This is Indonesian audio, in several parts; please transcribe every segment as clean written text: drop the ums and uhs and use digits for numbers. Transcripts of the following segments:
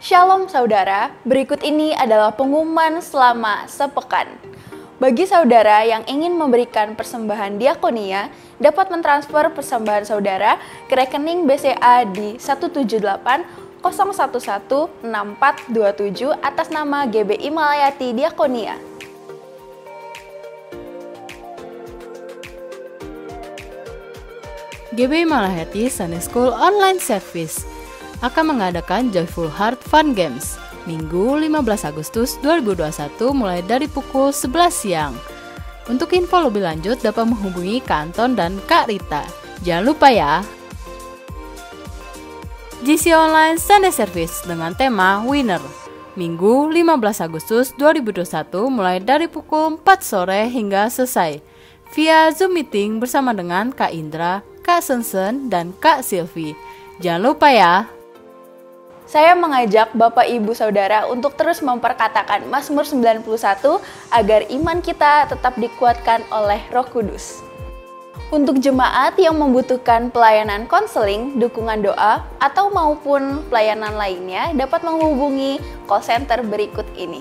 Shalom saudara, berikut ini adalah pengumuman selama sepekan. Bagi saudara yang ingin memberikan persembahan diakonia, dapat mentransfer persembahan saudara ke rekening BCA di 178-011-6427 atas nama GBI Malayati Diakonia. GBI Malayati Sunday School Online Service akan mengadakan Joyful Heart Fun Games Minggu 15 Agustus 2021 mulai dari pukul 11 siang. Untuk info lebih lanjut dapat menghubungi Kak Anton dan Kak Rita. Jangan lupa ya. GC Online Sunday Service dengan tema Winner Minggu 15 Agustus 2021 mulai dari pukul 4 sore hingga selesai via Zoom meeting bersama dengan Kak Indra, Kak Sensen, dan Kak Silvi. Jangan lupa ya. Saya mengajak Bapak Ibu Saudara untuk terus memperkatakan Mazmur 91 agar iman kita tetap dikuatkan oleh Roh Kudus. Untuk jemaat yang membutuhkan pelayanan konseling, dukungan doa, atau maupun pelayanan lainnya dapat menghubungi call center berikut ini.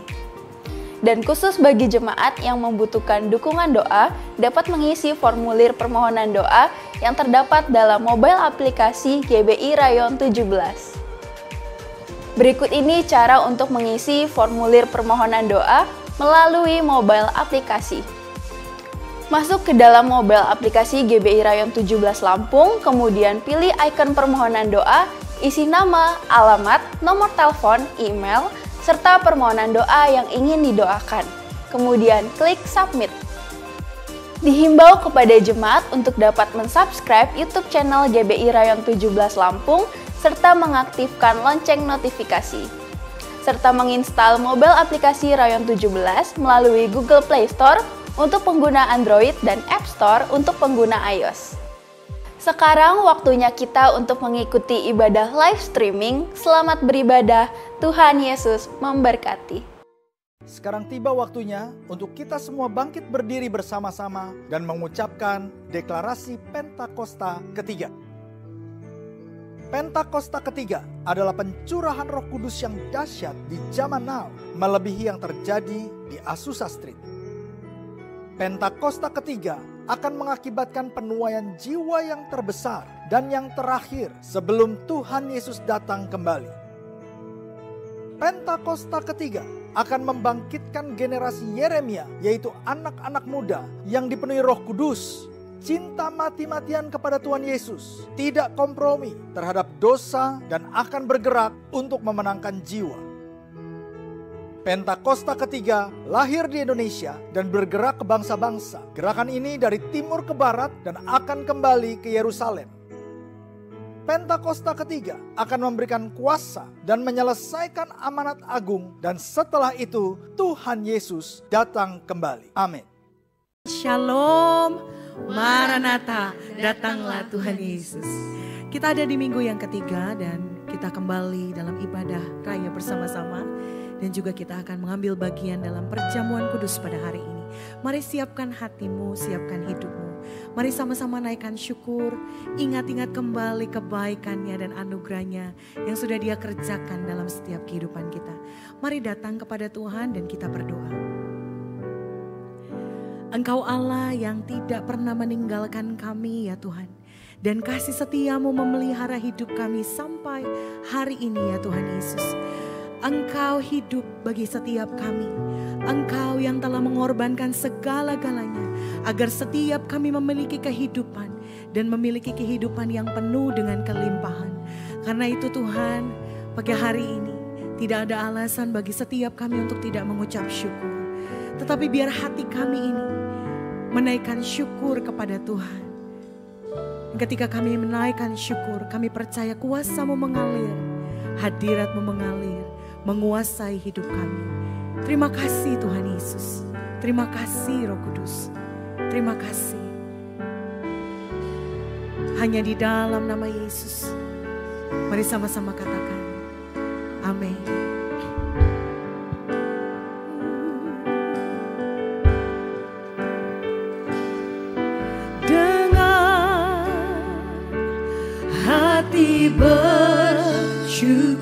Dan khusus bagi jemaat yang membutuhkan dukungan doa, dapat mengisi formulir permohonan doa yang terdapat dalam mobile aplikasi GBI Rayon 17. Berikut ini cara untuk mengisi formulir permohonan doa melalui mobile aplikasi. Masuk ke dalam mobile aplikasi GBI Rayon 17 Lampung, kemudian pilih icon permohonan doa, isi nama, alamat, nomor telepon, email, serta permohonan doa yang ingin didoakan. Kemudian klik submit. Dihimbau kepada jemaat untuk dapat mensubscribe YouTube channel GBI Rayon 17 Lampung serta mengaktifkan lonceng notifikasi, serta menginstal mobile aplikasi Rayon 17 melalui Google Play Store untuk pengguna Android dan App Store untuk pengguna iOS. Sekarang waktunya kita untuk mengikuti ibadah live streaming. Selamat beribadah, Tuhan Yesus memberkati. Sekarang tiba waktunya untuk kita semua bangkit berdiri bersama-sama dan mengucapkan deklarasi Pentakosta ketiga. Pentakosta ketiga adalah pencurahan Roh Kudus yang dahsyat di zaman now, melebihi yang terjadi di Azusa Street. Pentakosta ketiga akan mengakibatkan penuaian jiwa yang terbesar dan yang terakhir sebelum Tuhan Yesus datang kembali. Pentakosta ketiga akan membangkitkan generasi Yeremia, yaitu anak-anak muda yang dipenuhi Roh Kudus, cinta mati-matian kepada Tuhan Yesus, tidak kompromi terhadap dosa dan akan bergerak untuk memenangkan jiwa. Pentakosta ketiga lahir di Indonesia dan bergerak ke bangsa-bangsa. Gerakan ini dari timur ke barat dan akan kembali ke Yerusalem. Pentakosta ketiga akan memberikan kuasa dan menyelesaikan amanat agung, dan setelah itu Tuhan Yesus datang kembali. Amin. Shalom, Maranatha, datanglah Tuhan Yesus. Kita ada di minggu yang ketiga dan kita kembali dalam ibadah raya bersama-sama. Dan juga kita akan mengambil bagian dalam perjamuan kudus pada hari ini. Mari siapkan hatimu, siapkan hidupmu. Mari sama-sama naikkan syukur, ingat-ingat kembali kebaikannya dan anugerahnya yang sudah Dia kerjakan dalam setiap kehidupan kita. Mari datang kepada Tuhan dan kita berdoa. Engkau Allah yang tidak pernah meninggalkan kami ya Tuhan. Dan kasih setiamu memelihara hidup kami sampai hari ini ya Tuhan Yesus. Engkau hidup bagi setiap kami. Engkau yang telah mengorbankan segala-galanya agar setiap kami memiliki kehidupan dan memiliki kehidupan yang penuh dengan kelimpahan. Karena itu Tuhan, pagi hari ini tidak ada alasan bagi setiap kami untuk tidak mengucap syukur. Tetapi biar hati kami ini menaikkan syukur kepada Tuhan. Ketika kami menaikkan syukur, kami percaya kuasa-Mu mengalir, hadirat-Mu mengalir, menguasai hidup kami. Terima kasih Tuhan Yesus. Terima kasih Roh Kudus. Terima kasih. Hanya di dalam nama Yesus. Mari sama-sama katakan. Amin. Dengan hati bersyukur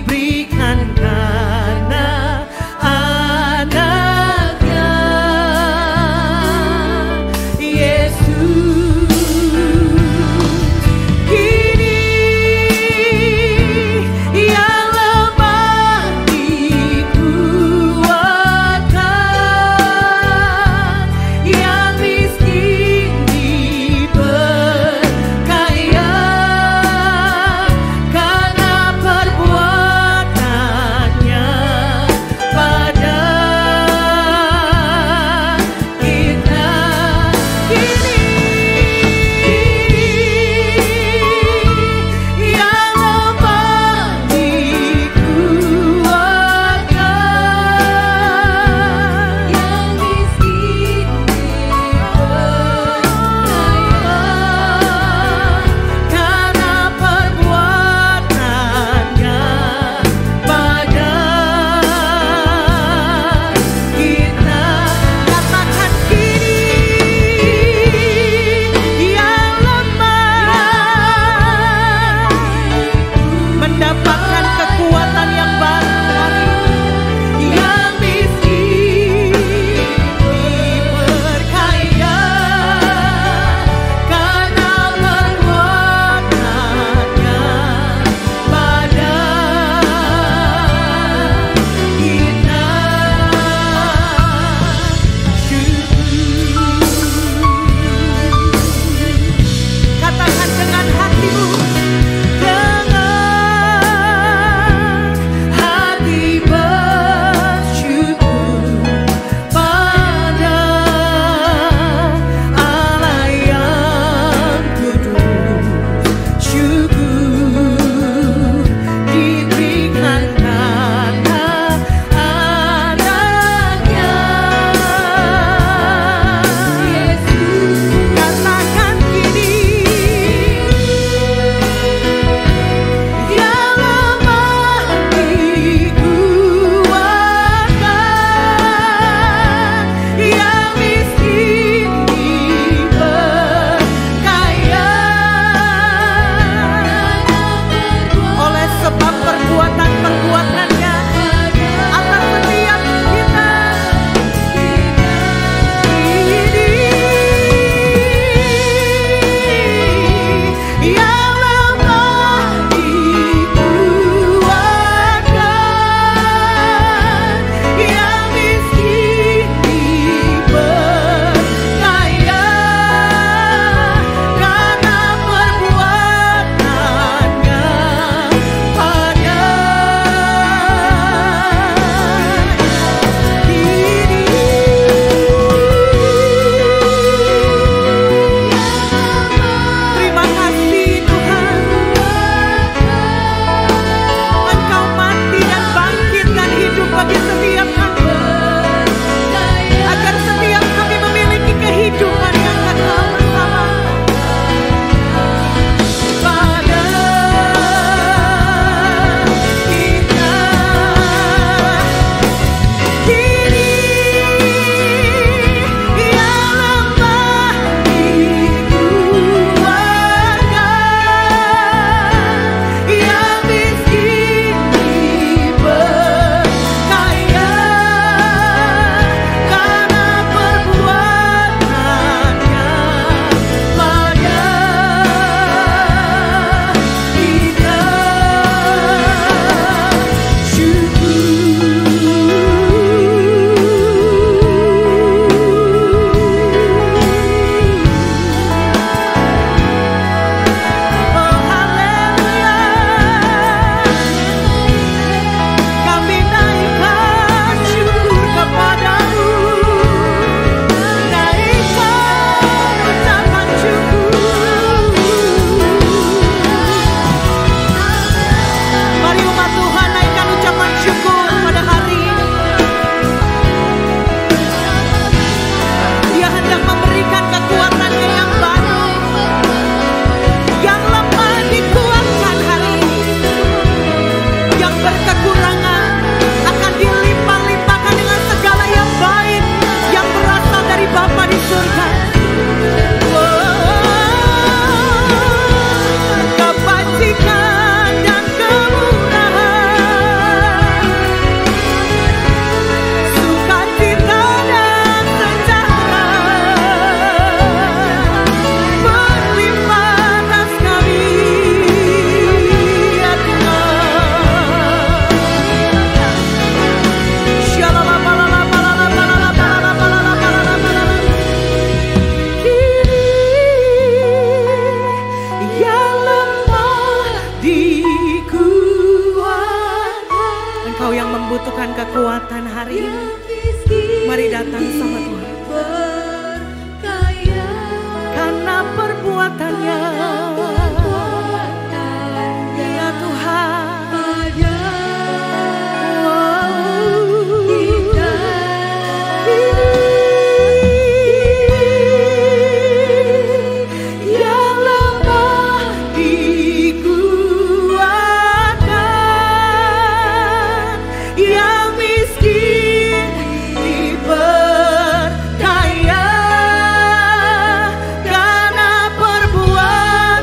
diberikan karena anaknya Yesus. Kini yang lemah dikuatkan, yang miskin diperkaya karena perbuatannya Engkau yang membutuhkan kekuatan hari ini, mari datang sama Tuhan. Karena perbuatannya, ya Tuhan, yang lemah dikuatkan, yang miskin diperkaya, karena perbuatan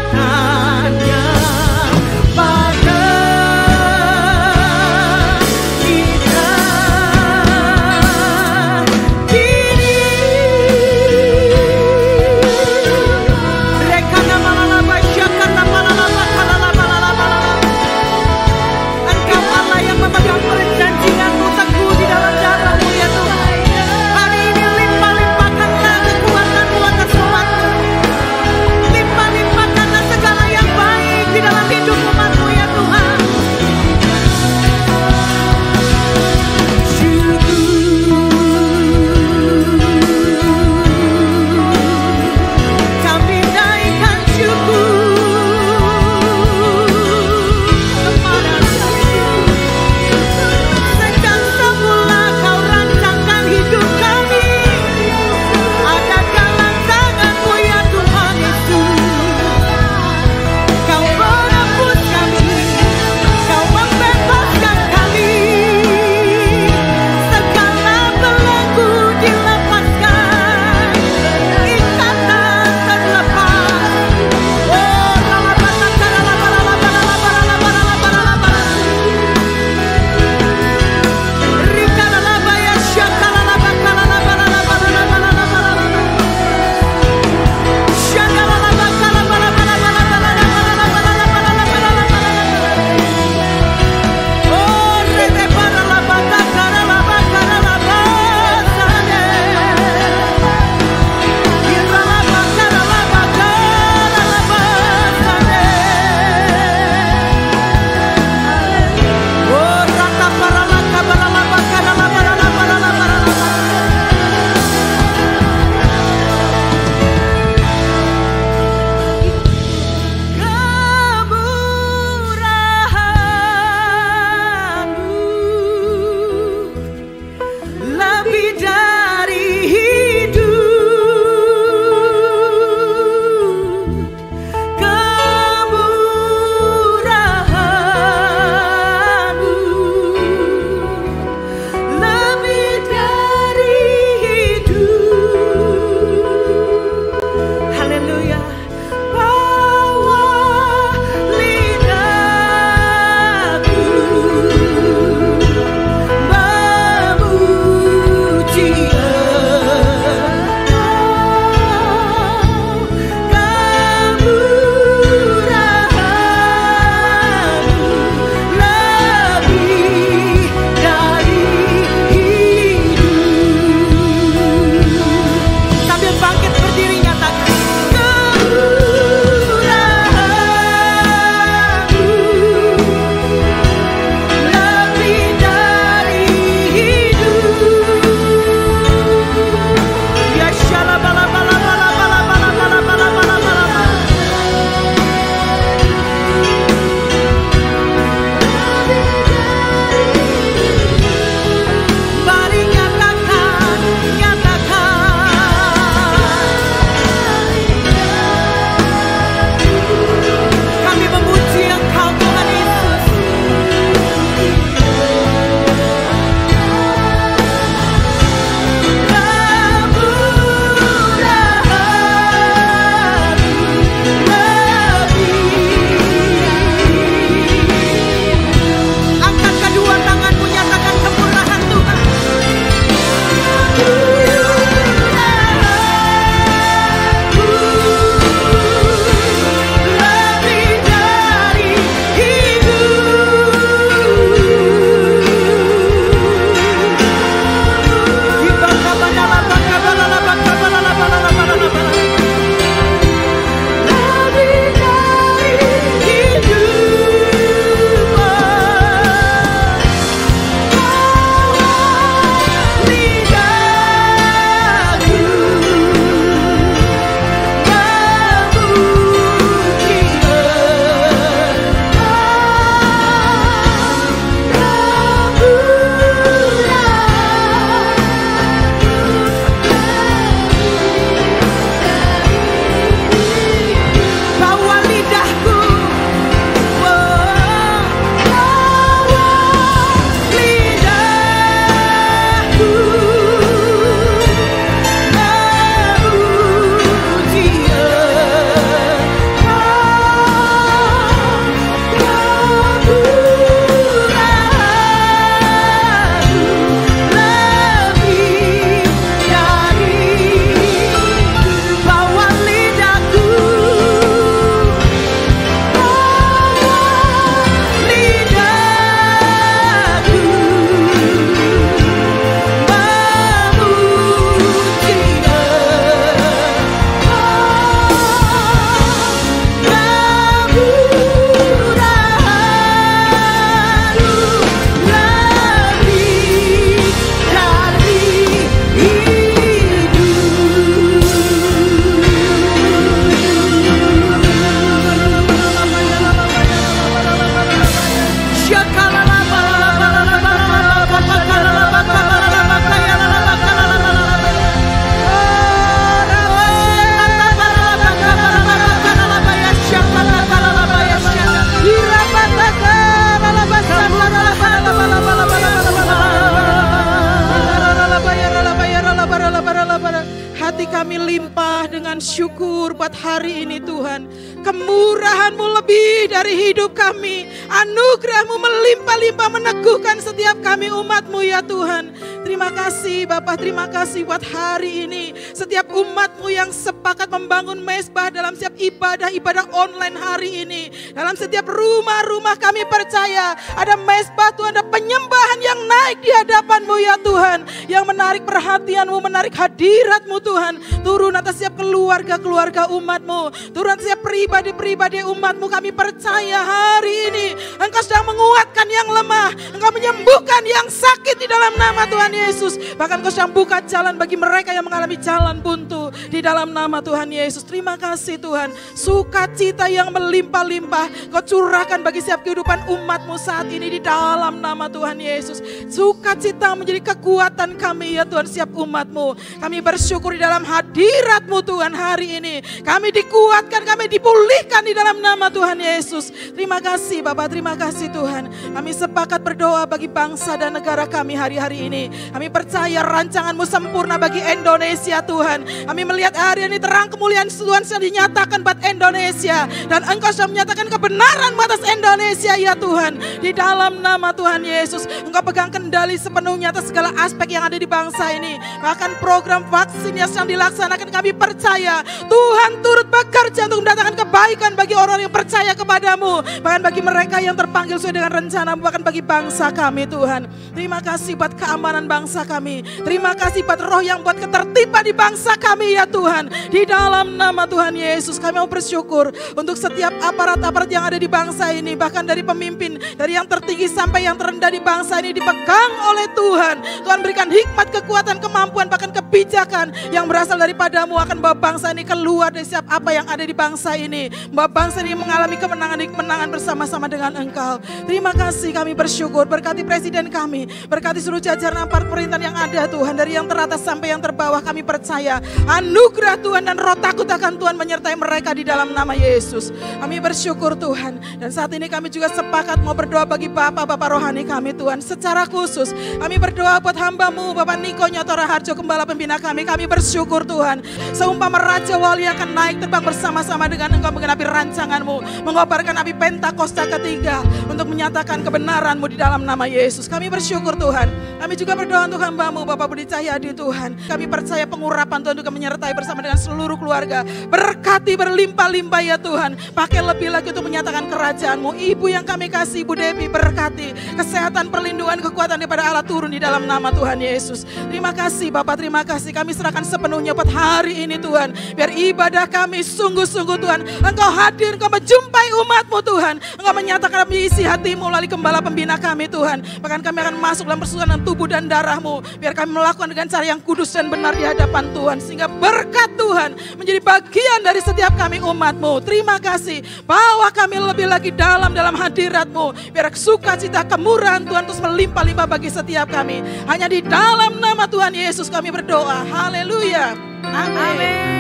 kami limpah dengan syukur buat hari ini Tuhan. Kemurahan-Mu lebih dari hidup kami. Anugerah-Mu melimpah-limpah meneguhkan setiap kami umat-Mu ya Tuhan. Terima kasih Bapa, terima kasih buat hari ini. Setiap umat-Mu yang sepakat membangun mezbah dalam setiap ibadah-ibadah online hari ini. Dalam setiap rumah-rumah kami percaya ada mezbah Tuhan, ada penyembahan yang naik di hadapan-Mu ya Tuhan. Yang menarik perhatian-Mu, menarik hadirat-Mu Tuhan. Turun atas setiap keluarga-keluarga umat-Mu. Turun atas setiap pribadi-pribadi umat-Mu. Kami percaya hari ini Engkau sedang menguatkan yang lemah. Engkau menyembuhkan yang sakit di dalam nama Tuhan Yesus. Bahkan Engkau sedang buka jalan bagi mereka yang mengalami jalan buntu di dalam nama Tuhan Yesus. Terima kasih Tuhan. Sukacita yang melimpah-limpah Kau curahkan bagi setiap kehidupan umat-Mu saat ini di dalam nama Tuhan Yesus. Sukacita menjadi kekuatan kami ya Tuhan, setiap umat-Mu. Kami bersyukur di dalam hadirat-Mu Tuhan hari ini. Kami dikuatkan, kami dipulihkan di dalam nama Tuhan Yesus. Terima kasih Bapak, terima kasih Tuhan. Kami sepakat berdoa bagi bangsa dan negara kami hari-hari ini. Kami percaya rancangan-Mu sempurna bagi Indonesia Tuhan. Kami melihat hari ini terang kemuliaan Tuhan sedang dinyatakan buat Indonesia. Dan Engkau sudah menyatakan kebenaran atas Indonesia ya Tuhan. Di dalam nama Tuhan Yesus. Engkau pegang kendali sepenuhnya atas segala aspek yang ada di bangsa ini. Bahkan program vaksin yang sedang dilaksanakan, kami percaya Tuhan turut bekerja untuk mendatangkan kebaikan bagi orang yang percaya kepadamu. Bahkan bagi mereka yang terpanggil sesuai dengan rencana, bahkan bagi bangsa kami Tuhan. Terima kasih buat keamanan bangsa kami. Terima kasih buat roh yang buat ketertiban di bangsa kami ya Tuhan. Di dalam nama Tuhan Yesus kami mau bersyukur untuk setiap aparat-aparat yang ada di bangsa ini. Bahkan dari pemimpin, dari yang tertinggi sampai yang terendah di bangsa ini dipegang oleh Tuhan. Tuhan berikan hikmat, kekuatan, kemampuan, bahkan kebijakan yang berasal daripada-Mu akan bawa bangsa ini keluar dari setiap apa yang ada di bangsa ini. Bawa bangsa ini mengalami kemenangan bersama-sama dengan Engkau. Terima kasih, kami bersyukur. Berkati presiden kami, berkati seluruh jajaran aparat pemerintahan yang ada Tuhan. Dari yang teratas sampai yang terbawah kami percaya anugerah Tuhan dan roh takut akan Tuhan menyertai mereka di dalam nama Yesus. Kami bersyukur Tuhan. Dan saat ini kami juga sepakat mau berdoa bagi Bapak-Bapak rohani kami Tuhan. Secara khusus kami berdoa buat hamba-Mu Bapak Niko Nyotora Harjo, Gembala Pembina kami. Kami bersyukur Tuhan. Seumpama Raja Wali akan naik terbang bersama-sama dengan Engkau menggenapi rancangan-Mu. Mengobarkan api Pentakosta ketiga untuk menyatakan kebenaran-Mu di dalam nama Yesus. Kami bersyukur Tuhan. Kami juga berdoa untuk hamba-Mu Bapak Budi Cahyadi Tuhan. Kami percaya pengurapan Tuhan juga menyertai bersama dengan seluruh keluarga. Berkati berlimpah-limpah ya Tuhan. Pakai lebih lagi untuk menyatakan kerajaan-Mu. Ibu yang kami kasih, Ibu Devi, berkati kesehatan, perlindungan, kekuatan daripada Allah turun di dalam nama Tuhan Yesus. Terima kasih Bapak, terima kasih. Kami serahkan sepenuhnya buat hari ini Tuhan. Biar ibadah kami sungguh-sungguh Tuhan. Engkau hadir, Engkau menjumpai umat-Mu Tuhan. Engkau menyatakan isi hati-Mu melalui Gembala Pembina kami Tuhan. Bahkan kami akan masuk dalam persekutuan tubuh dan darah-Mu. Biar kami melakukan dengan cara yang kudus dan benar di hadapan Tuhan. Sehingga berkat Tuhan menjadi bagian dari setiap kami umat-Mu. Terima kasih. Bawa kami lebih lagi dalam hadirat-Mu. Biar sukacita, kemurahan Tuhan terus melimpah-limpah bagi setiap kami. Hanya di dalam nama Tuhan Yesus kami berdoa. Haleluya. Amin.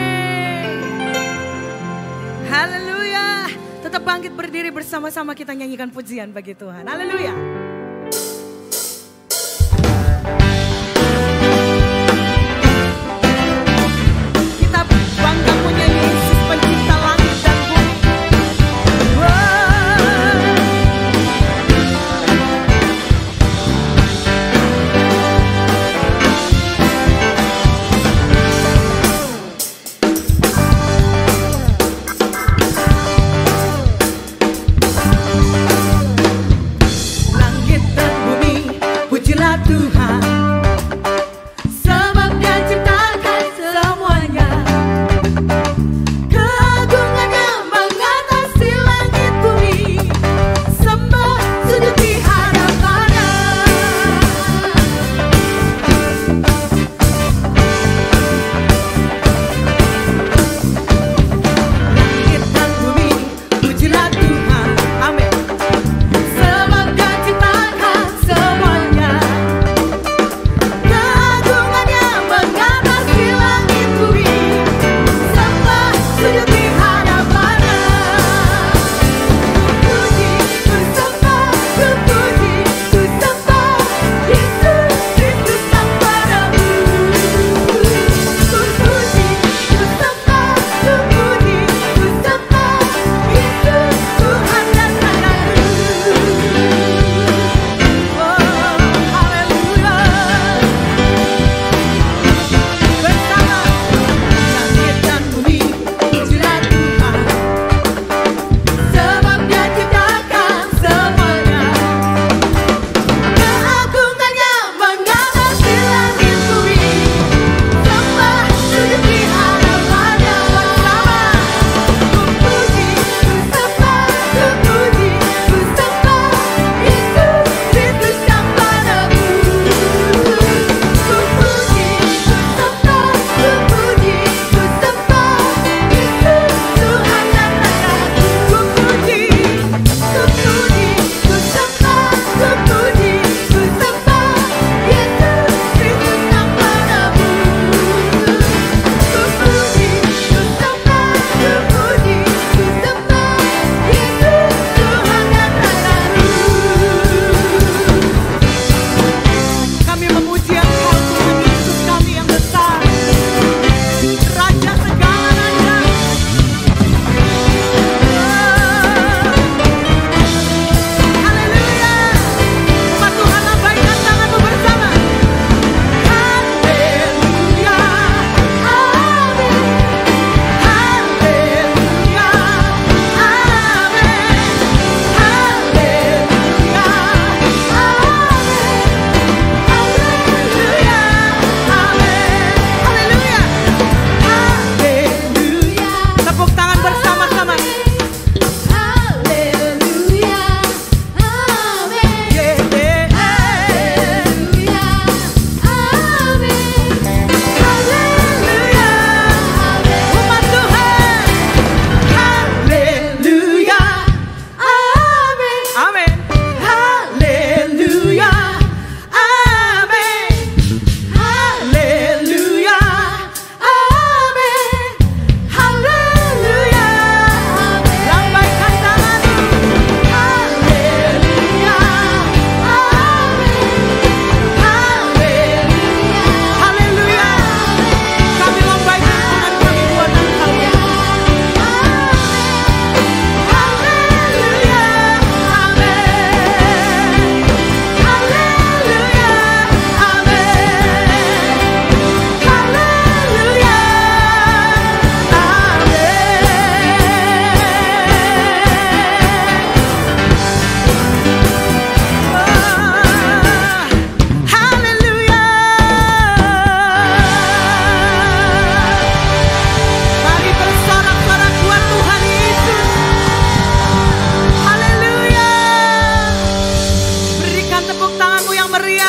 Haleluya. Tetap bangkit berdiri bersama-sama kita nyanyikan pujian bagi Tuhan. Haleluya. Kita bangga punya Yesus pencipta langit dan bumi. Langit dan bumi, pujilah Tuhan. Sebab Dia ciptakan semuanya. Keagungannya mengatasi langit bumi. Sembah sujud di hadapan-Nya. Langit dan bumi, pujilah Tuhan. Amin. Sebab Dia ciptakan semuanya.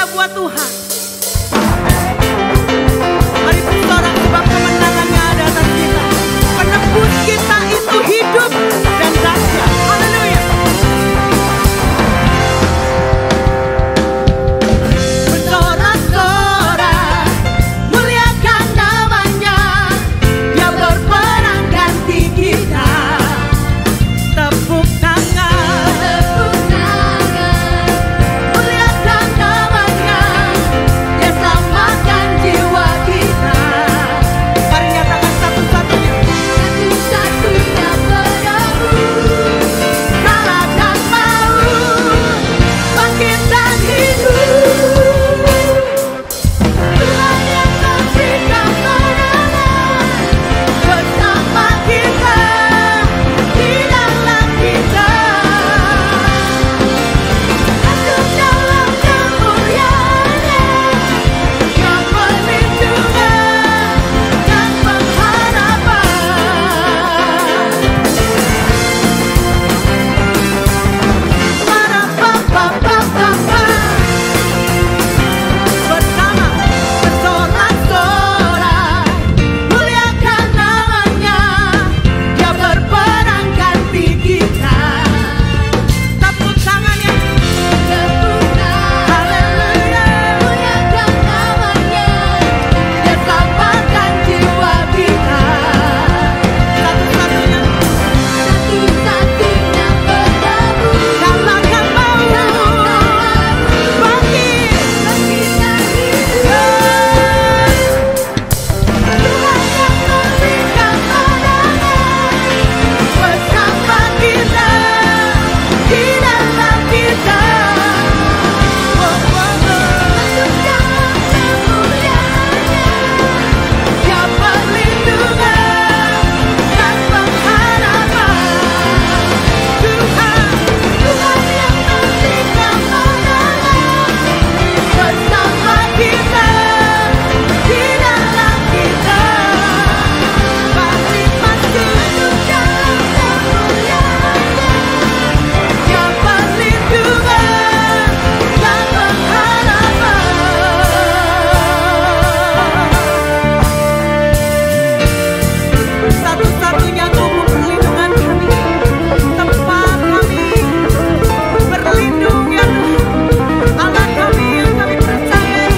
haleluya buat Tuhan. Mari bersorak sebab kemenangannya ada atas kita. Penebus kita itu hidup dan dahsyat. Haleluya. Bersorak-sorak, muliakan namanya. Dia berperang ganti kita. Tepuk tangan, muliakan namanya. Dia selamatkan jiwa kita. Mari nyatakan satu-satunya. Satu-satunya penebus, kalahkan maut, bangkitkan hidup. Tuhan yang memberikan kemenangan bersama kita, di dalam kita. Masuk dalam kemuliaan-Nya, yang perlindungan dan pengharapan. Para-pa-pa-pa-pa-pa. Bersama bersorak-sorak, muliakan namanya. Dia berperang ganti kita. Tepuk tangannya. Haleluya. Muliakan namanya. Dia selamatkan jiwa kita. Satu-satunya. Satu-satunya penebus, kalahkan maut, bangkitkan hidup. Tuhan yang memberikan kemenangan bersama kita, di dalam kita. Masuk dalam kemuliaan-Nya, Dia perlindungan dan pengharapan. Tuhan yang memberikan kemenangan bersama kita, di dalam kita. Mari masuk dalam kemuliaan-Nya, Dia perlindungan dan pengharapan. Satu-satunya tubuh perlindungan kami, tempat kami berlindung ya Tuhan. Allah kami yang kami percayai,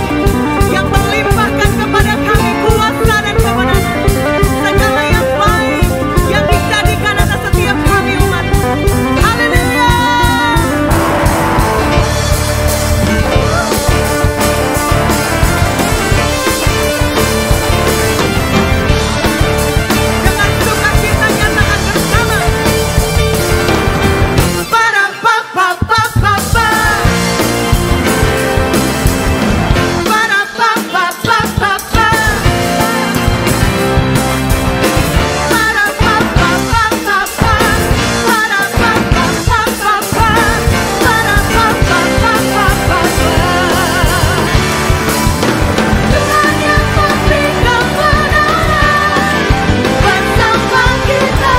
yang melimpahkan kepada kami kuasa dan kemenangan. Segala yang baik yang dijadikan atas setiap kami umat. Haleluya. Dengan sukacita nyatakan bersama. Para-pa-pa-pa-pa-pa. Para-pa-pa-pa-pa-pa. Para-pa-pa-pa-pa-pa. Para-pa-pa-pa-pa-pa. Para-pa-pa-pa-pa-pa. Tuhan yang memberikan kemenangan bersama kita,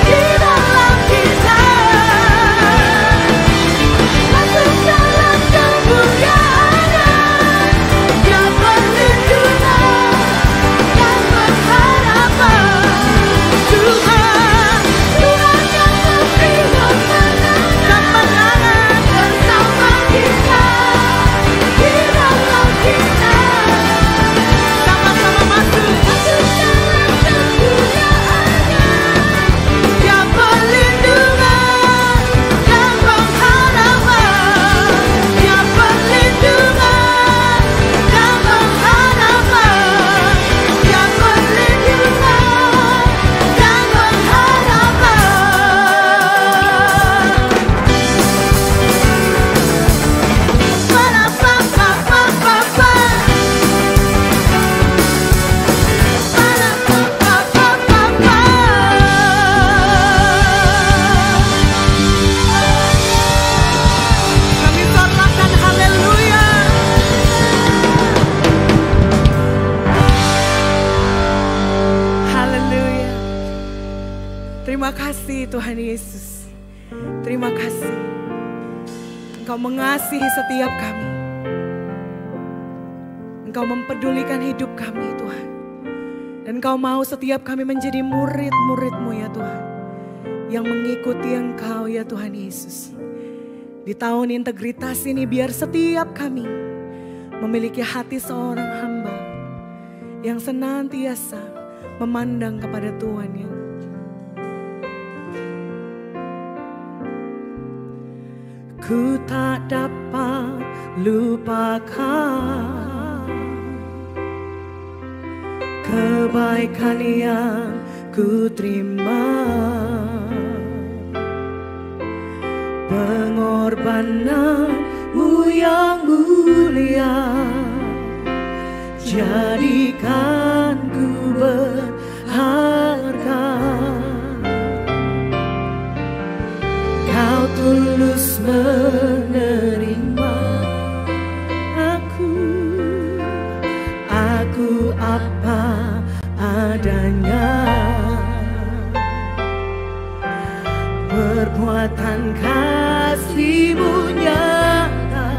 di dalam kita. Masuk dalam kemuliaan-Nya, Dia perlindungan dan pengharapan. Tuhan yang memberikan kemenangan bersama kita, di dalam kita. Sama-sama masuk dalam kemuliaan-Nya, Dia perlindungan dan pengharapan. Dia perlindungan dan pengharapan. Dia perlindungan dan pengharapan. Para-pa-pa-pa-pa-pa. Para-pa-pa-pa-pa-pa. Kami sorakan haleluya. Haleluya. Terima kasih Tuhan Yesus. Terima kasih. Engkau mengasihi setiap kami. Engkau mempedulikan hidup kami Tuhan. Dan Engkau mau setiap kami menjadi murid-murid-Mu ya Tuhan. Yang mengikuti Engkau ya Tuhan Yesus. Di tahun integritas ini biar setiap kami memiliki hati seorang hamba yang senantiasa memandang kepada Tuhan yang ku tak dapat lupakan kebaikan yang ku terima, pengorbanan-Mu yang mulia, jadikan ku berharga. Kau tulus menerima aku apa adanya. Perbuatan kasih-Mu nyata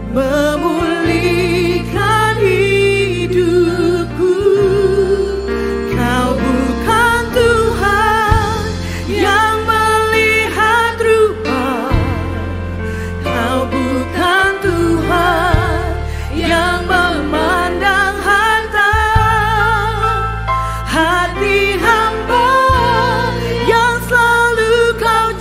memulihkan hidupku. Kau bukan Tuhan yang melihat rupa, Kau bukan Tuhan yang memandang harta. Hati hamba yang selalu Kau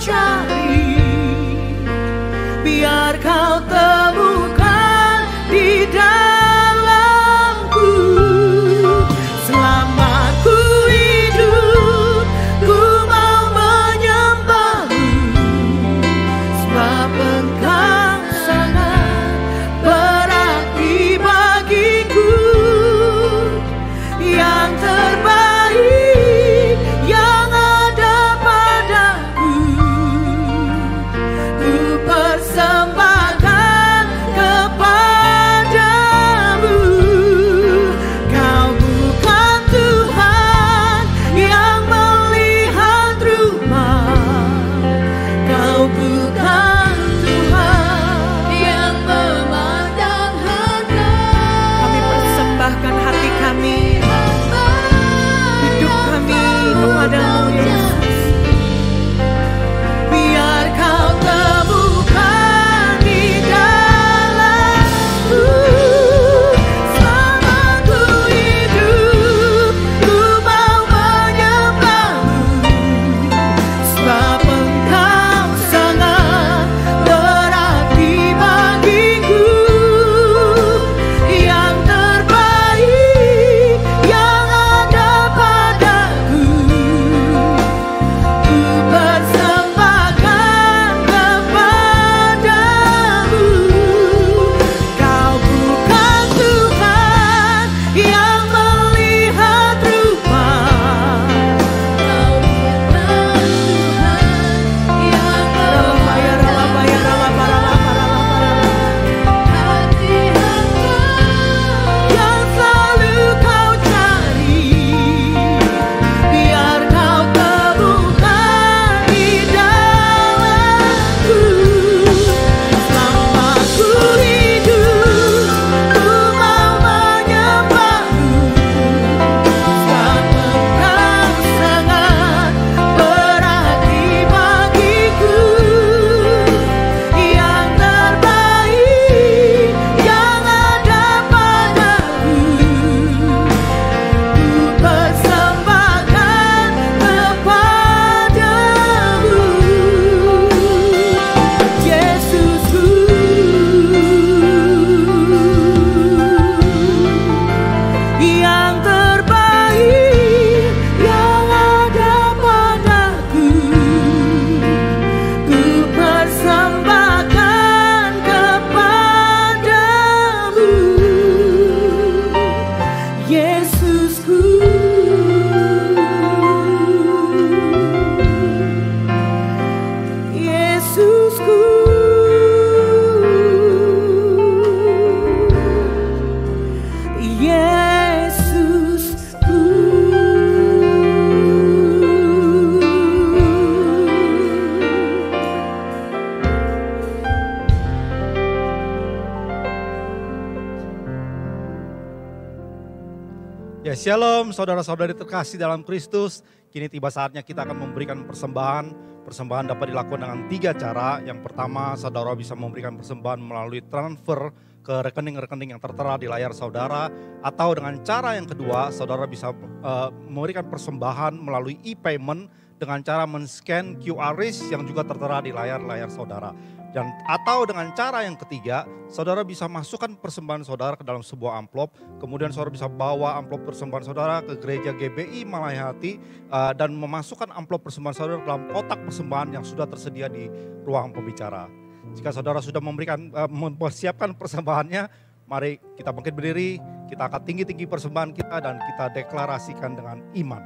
Ya, shalom saudara-saudari terkasih dalam Kristus. Kini tiba saatnya kita akan memberikan persembahan. Persembahan dapat dilakukan dengan 3 cara. Yang pertama, saudara bisa memberikan persembahan melalui transfer ke rekening-rekening yang tertera di layar saudara. Atau dengan cara yang kedua, saudara bisa memberikan persembahan melalui e-payment dengan cara men-scan QR yang juga tertera di layar-layar saudara. Atau dengan cara yang ketiga, saudara bisa masukkan persembahan saudara ke dalam sebuah amplop. Kemudian saudara bisa bawa amplop persembahan saudara ke gereja GBI Malayhati dan memasukkan amplop persembahan saudara dalam kotak persembahan yang sudah tersedia di ruang pembicara. Jika saudara sudah mempersiapkan persembahannya, mari kita bangkit berdiri, kita angkat tinggi-tinggi persembahan kita dan kita deklarasikan dengan iman.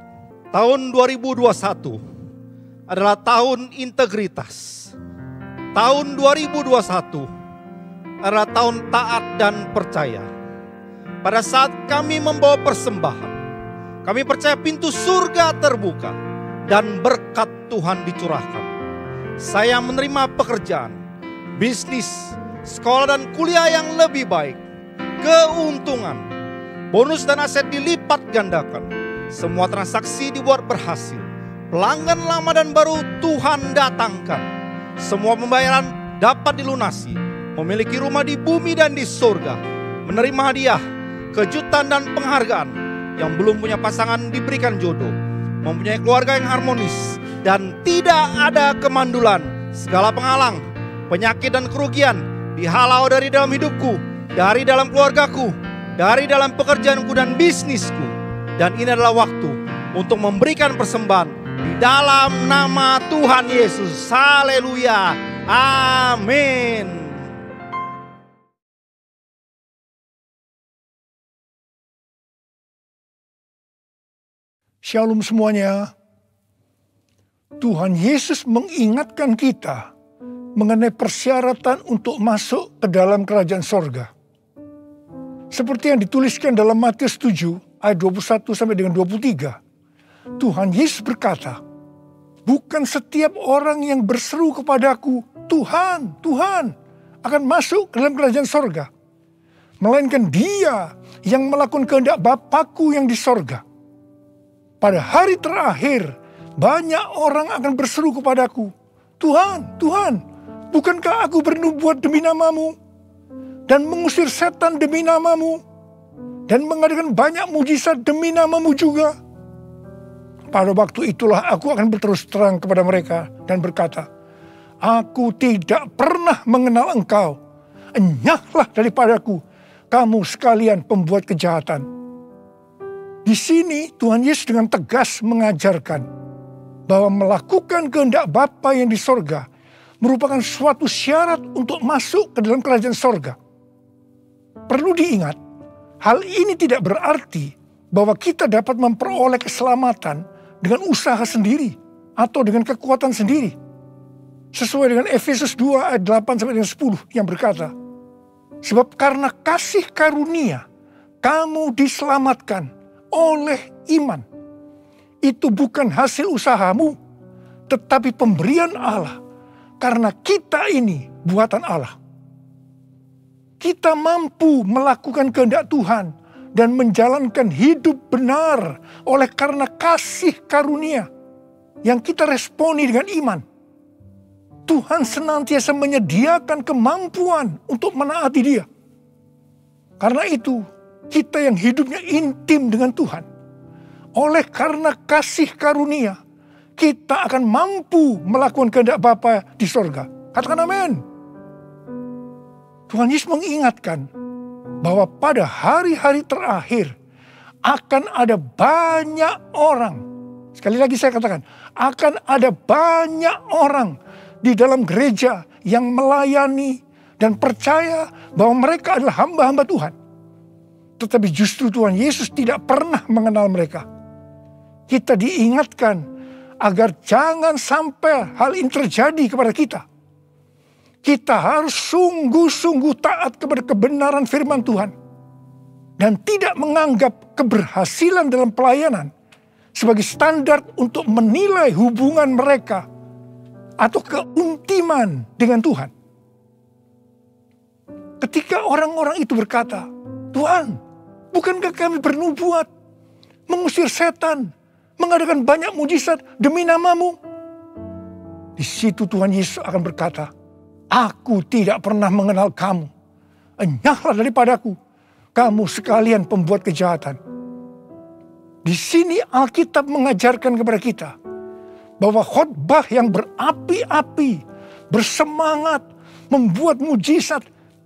Tahun 2021 adalah tahun integritas. Tahun 2021 adalah tahun taat dan percaya. Pada saat kami membawa persembahan, kami percaya pintu surga terbuka dan berkat Tuhan dicurahkan. Saya menerima pekerjaan, bisnis, sekolah dan kuliah yang lebih baik, keuntungan, bonus dan aset dilipat gandakan. Semua transaksi dibuat berhasil. Pelanggan lama dan baru Tuhan datangkan. Semua pembayaran dapat dilunasi, memiliki rumah di bumi dan di surga, menerima hadiah, kejutan dan penghargaan. Yang belum punya pasangan diberikan jodoh, mempunyai keluarga yang harmonis, dan tidak ada kemandulan. Segala penghalang, penyakit dan kerugian dihalau dari dalam hidupku, dari dalam keluargaku, dari dalam pekerjaanku dan bisnisku. Dan ini adalah waktu untuk memberikan persembahan di dalam nama Tuhan Yesus. Haleluya. Amin. Shalom semuanya. Tuhan Yesus mengingatkan kita mengenai persyaratan untuk masuk ke dalam kerajaan sorga. Seperti yang dituliskan dalam Matius 7 ayat 21 sampai dengan 23. Tuhan Yesus berkata, bukan setiap orang yang berseru kepadaku, Tuhan, Tuhan, akan masuk ke dalam kerajaan sorga. Melainkan dia yang melakukan kehendak Bapa-Ku yang di sorga. Pada hari terakhir, banyak orang akan berseru kepadaku, Tuhan, Tuhan, bukankah aku bernubuat demi namamu? Dan mengusir setan demi namamu? Dan mengadakan banyak mujizat demi namamu juga? Pada waktu itulah aku akan berterus terang kepada mereka dan berkata, aku tidak pernah mengenal engkau. Enyahlah daripadaku, kamu sekalian pembuat kejahatan. Di sini Tuhan Yesus dengan tegas mengajarkan bahwa melakukan kehendak Bapa yang di sorga merupakan suatu syarat untuk masuk ke dalam kerajaan sorga. Perlu diingat, hal ini tidak berarti bahwa kita dapat memperoleh keselamatan dengan usaha sendiri atau dengan kekuatan sendiri. Sesuai dengan Efesus 2 ayat 8 sampai dengan 10 yang berkata, sebab karena kasih karunia kamu diselamatkan oleh iman. Itu bukan hasil usahamu, tetapi pemberian Allah. Karena kita ini buatan Allah. Kita mampu melakukan kehendak Tuhan dan menjalankan hidup benar oleh karena kasih karunia yang kita responi dengan iman. Tuhan senantiasa menyediakan kemampuan untuk menaati Dia. Karena itu, kita yang hidupnya intim dengan Tuhan, oleh karena kasih karunia, kita akan mampu melakukan kehendak Bapa di sorga. Katakan amin. Tuhan Yesus mengingatkan bahwa pada hari-hari terakhir akan ada banyak orang. Sekali lagi saya katakan, akan ada banyak orang di dalam gereja yang melayani dan percaya bahwa mereka adalah hamba-hamba Tuhan. Tetapi justru Tuhan Yesus tidak pernah mengenal mereka. Kita diingatkan agar jangan sampai hal ini terjadi kepada kita. Kita harus sungguh-sungguh taat kepada kebenaran firman Tuhan. Dan tidak menganggap keberhasilan dalam pelayanan sebagai standar untuk menilai hubungan mereka atau keuntiman dengan Tuhan. Ketika orang-orang itu berkata, Tuhan, bukankah kami bernubuat mengusir setan, mengadakan banyak mujizat demi namamu. Di situ Tuhan Yesus akan berkata, aku tidak pernah mengenal kamu. Enyahlah daripadaku, kamu sekalian pembuat kejahatan. Di sini Alkitab mengajarkan kepada kita bahwa khotbah yang berapi-api, bersemangat, membuat mujizat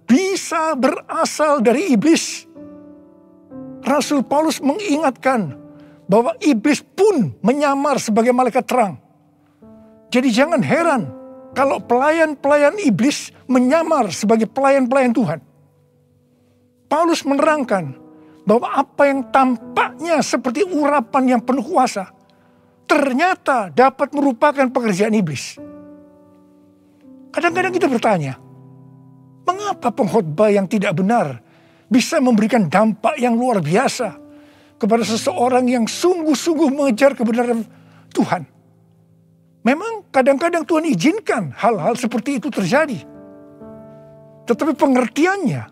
bisa berasal dari iblis. Rasul Paulus mengingatkan bahwa iblis pun menyamar sebagai malaikat terang. Jadi jangan heran kalau pelayan-pelayan iblis menyamar sebagai pelayan-pelayan Tuhan. Paulus menerangkan bahwa apa yang tampaknya seperti urapan yang penuh kuasa, ternyata dapat merupakan pekerjaan iblis. Kadang-kadang kita bertanya, mengapa pengkhotbah yang tidak benar bisa memberikan dampak yang luar biasa kepada seseorang yang sungguh-sungguh mengejar kebenaran Tuhan? Memang kadang-kadang Tuhan izinkan hal-hal seperti itu terjadi. Tetapi pengertiannya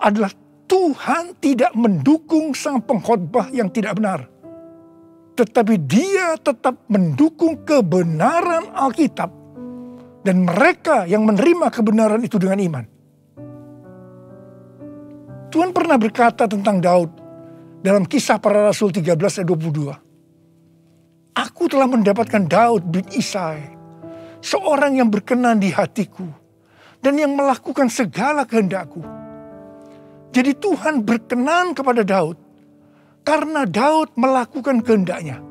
adalah Tuhan tidak mendukung sang pengkhotbah yang tidak benar. Tetapi Dia tetap mendukung kebenaran Alkitab dan mereka yang menerima kebenaran itu dengan iman. Tuhan pernah berkata tentang Daud dalam Kisah Para Rasul 13 ayat 22. Aku telah mendapatkan Daud bin Isai, seorang yang berkenan di hatiku dan yang melakukan segala kehendakku. Jadi Tuhan berkenan kepada Daud karena Daud melakukan kehendaknya.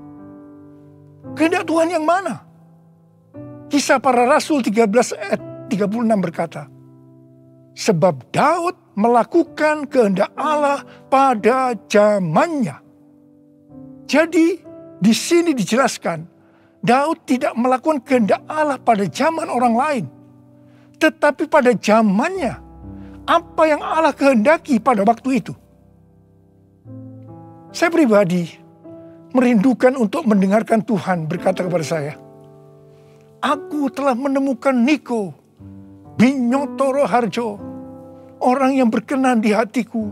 Kehendak Tuhan yang mana? Kisah Para Rasul 13 ayat 36 berkata, sebab Daud melakukan kehendak Allah pada zamannya. Jadi di sini dijelaskan, Daud tidak melakukan kehendak Allah pada zaman orang lain. Tetapi pada zamannya, apa yang Allah kehendaki pada waktu itu. Saya pribadi merindukan untuk mendengarkan Tuhan berkata kepada saya, aku telah menemukan Niko bin Nyotoro Harjo, orang yang berkenan di hatiku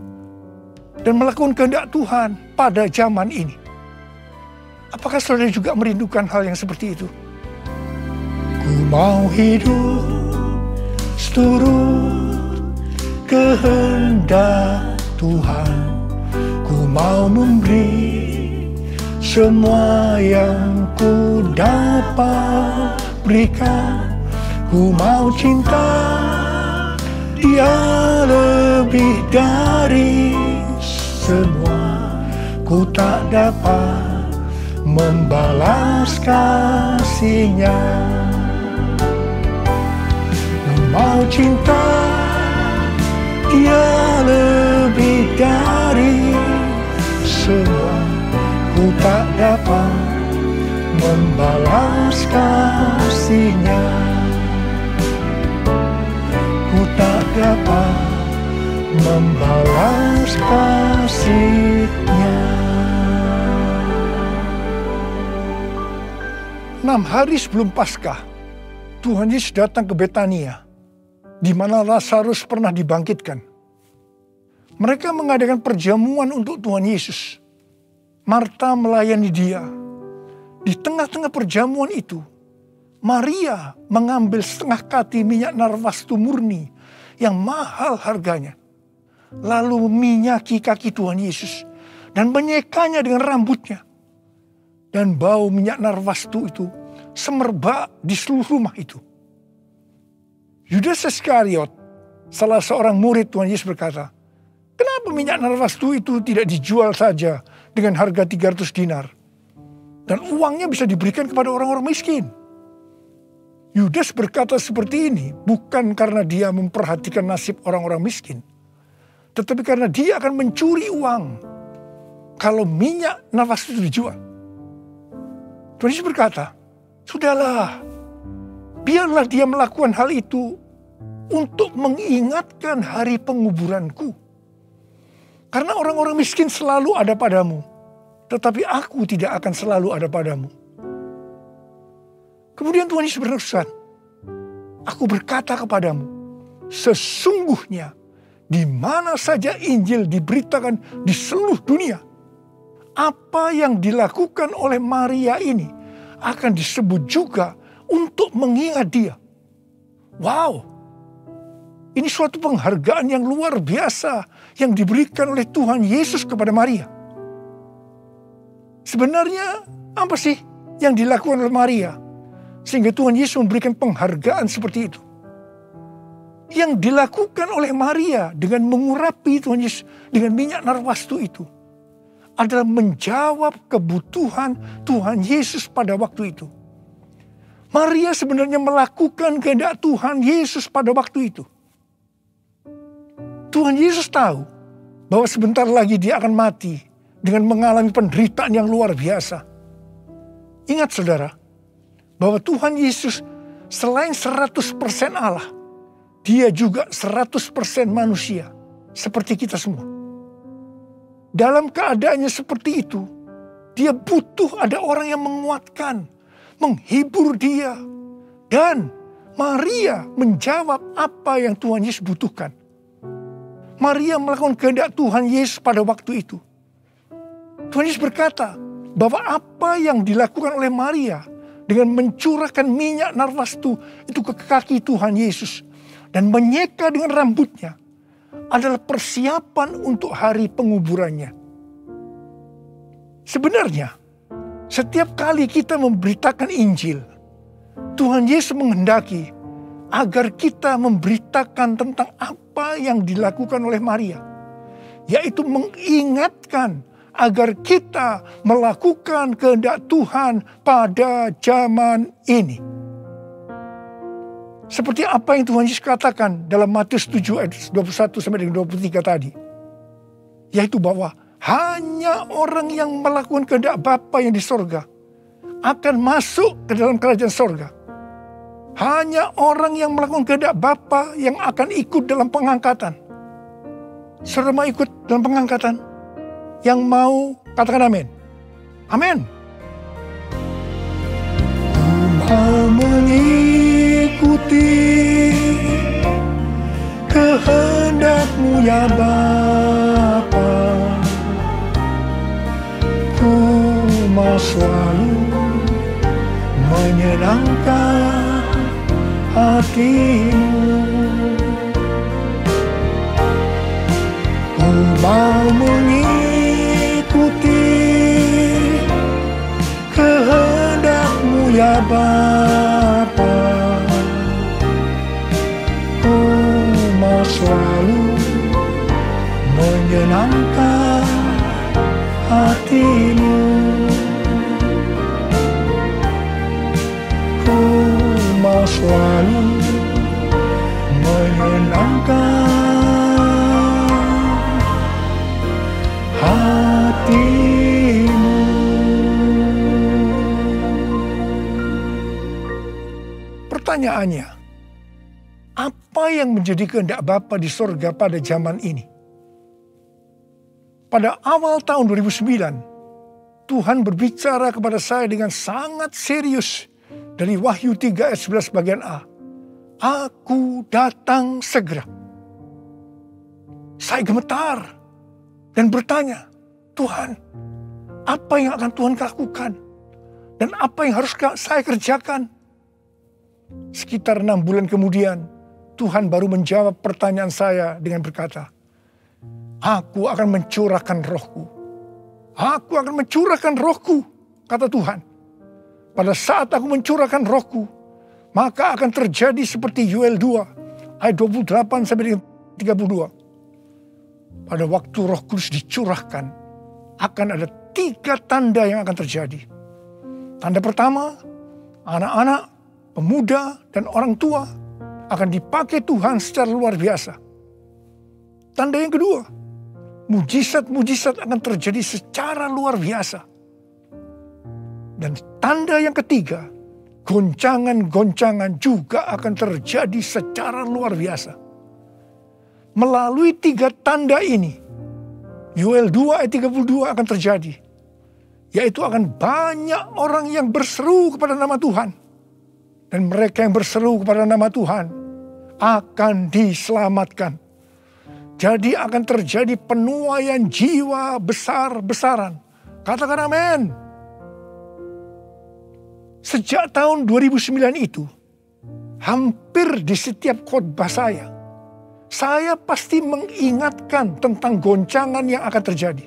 dan melakukan kehendak Tuhan pada zaman ini. Apakah saudara juga merindukan hal yang seperti itu? Ku mau hidup seturut kehendak Tuhan. Ku mau memberi semua yang ku dapat berikan. Ku mau cinta Dia lebih dari semua. Ku tak dapat membalas kasih-Nya. Mau cinta Dia lebih dari semua. Ku tak dapat membalas kasih-Nya. Ku tak dapat membalas kasih-Nya. 6 hari sebelum Paskah, Tuhan Yesus datang ke Betania, di mana Lazarus pernah dibangkitkan. Mereka mengadakan perjamuan untuk Tuhan Yesus. Marta melayani Dia. Di tengah-tengah perjamuan itu, Maria mengambil setengah kati minyak narwastu murni yang mahal harganya. Lalu meminyaki kaki Tuhan Yesus dan menyekanya dengan rambutnya. Dan bau minyak narwastu itu semerbak di seluruh rumah itu. Yudas Iskariot, salah seorang murid Tuhan Yesus berkata, kenapa minyak narwastu itu tidak dijual saja dengan harga 300 dinar? Dan uangnya bisa diberikan kepada orang-orang miskin. Yudas berkata seperti ini bukan karena dia memperhatikan nasib orang-orang miskin. Tetapi karena dia akan mencuri uang kalau minyak narwastu itu dijual. Tuhan Yesus berkata, sudahlah, biarlah dia melakukan hal itu untuk mengingatkan hari penguburanku. Karena orang-orang miskin selalu ada padamu, tetapi aku tidak akan selalu ada padamu. Kemudian Tuhan Yesus berpesan, aku berkata kepadamu, sesungguhnya di mana saja Injil diberitakan di seluruh dunia, apa yang dilakukan oleh Maria ini akan disebut juga untuk mengingat dia. Wow, ini suatu penghargaan yang luar biasa yang diberikan oleh Tuhan Yesus kepada Maria. Sebenarnya apa sih yang dilakukan oleh Maria sehingga Tuhan Yesus memberikan penghargaan seperti itu? Yang dilakukan oleh Maria dengan mengurapi Tuhan Yesus dengan minyak narwastu itu adalah menjawab kebutuhan Tuhan Yesus pada waktu itu. Maria sebenarnya melakukan kehendak Tuhan Yesus pada waktu itu. Tuhan Yesus tahu bahwa sebentar lagi dia akan mati dengan mengalami penderitaan yang luar biasa. Ingat saudara, bahwa Tuhan Yesus selain 100% Allah, dia juga 100% manusia, seperti kita semua. Dalam keadaannya seperti itu, dia butuh ada orang yang menguatkan, menghibur dia. Dan Maria menjawab apa yang Tuhan Yesus butuhkan. Maria melakukan kehendak Tuhan Yesus pada waktu itu. Tuhan Yesus berkata bahwa apa yang dilakukan oleh Maria dengan mencurahkan minyak narwastu itu ke kaki Tuhan Yesus dan menyeka dengan rambutnya adalah persiapan untuk hari penguburannya. Sebenarnya, setiap kali kita memberitakan Injil, Tuhan Yesus menghendaki agar kita memberitakan tentang apa yang dilakukan oleh Maria, yaitu mengingatkan agar kita melakukan kehendak Tuhan pada zaman ini. Seperti apa yang Tuhan Yesus katakan dalam Matius 7 ayat 21 sampai dengan 23 tadi. Yaitu bahwa hanya orang yang melakukan kehendak Bapa yang di sorga akan masuk ke dalam kerajaan sorga. Hanya orang yang melakukan kehendak Bapa yang akan ikut dalam pengangkatan. Saudara mau ikut dalam pengangkatan? Yang mau katakan amin. Amin. Mau mengikuti kehendak-Mu ya Bapa. Ku mau selalu menyenangkan hati-Mu. Ku mau mengikuti kehendak-Mu ya Bapa. Ku mau selalu menyenangkan hati-Mu. Ku mau selalu menyenangkan hati-Mu. Pertanyaannya, apa yang menjadi kehendak Bapa di sorga pada zaman ini? Pada awal tahun 2009, Tuhan berbicara kepada saya dengan sangat serius dari Wahyu 3 ayat 11 bagian A. Aku datang segera. Saya gemetar dan bertanya, Tuhan, apa yang akan Tuhan lakukan? Dan apa yang harus saya kerjakan? Sekitar 6 bulan kemudian, Tuhan baru menjawab pertanyaan saya dengan berkata, Aku akan mencurahkan rohku. Aku akan mencurahkan rohku, kata Tuhan. Pada saat aku mencurahkan rohku, maka akan terjadi seperti Yoel 2, ayat 28 sampai 32. Pada waktu Roh Kudus dicurahkan, akan ada 3 tanda yang akan terjadi. Tanda pertama, anak-anak, pemuda, dan orang tua akan dipakai Tuhan secara luar biasa. Tanda yang kedua, mujizat-mujizat akan terjadi secara luar biasa. Dan tanda yang ketiga, goncangan-goncangan juga akan terjadi secara luar biasa. Melalui 3 tanda ini, Yoel 2 ayat 32 akan terjadi. Yaitu akan banyak orang yang berseru kepada nama Tuhan. Dan mereka yang berseru kepada nama Tuhan akan diselamatkan. Jadi akan terjadi penuaian jiwa besar-besaran Katakan amin. Sejak tahun 2009 itu, hampir di setiap khotbah saya pasti mengingatkan tentang goncangan yang akan terjadi.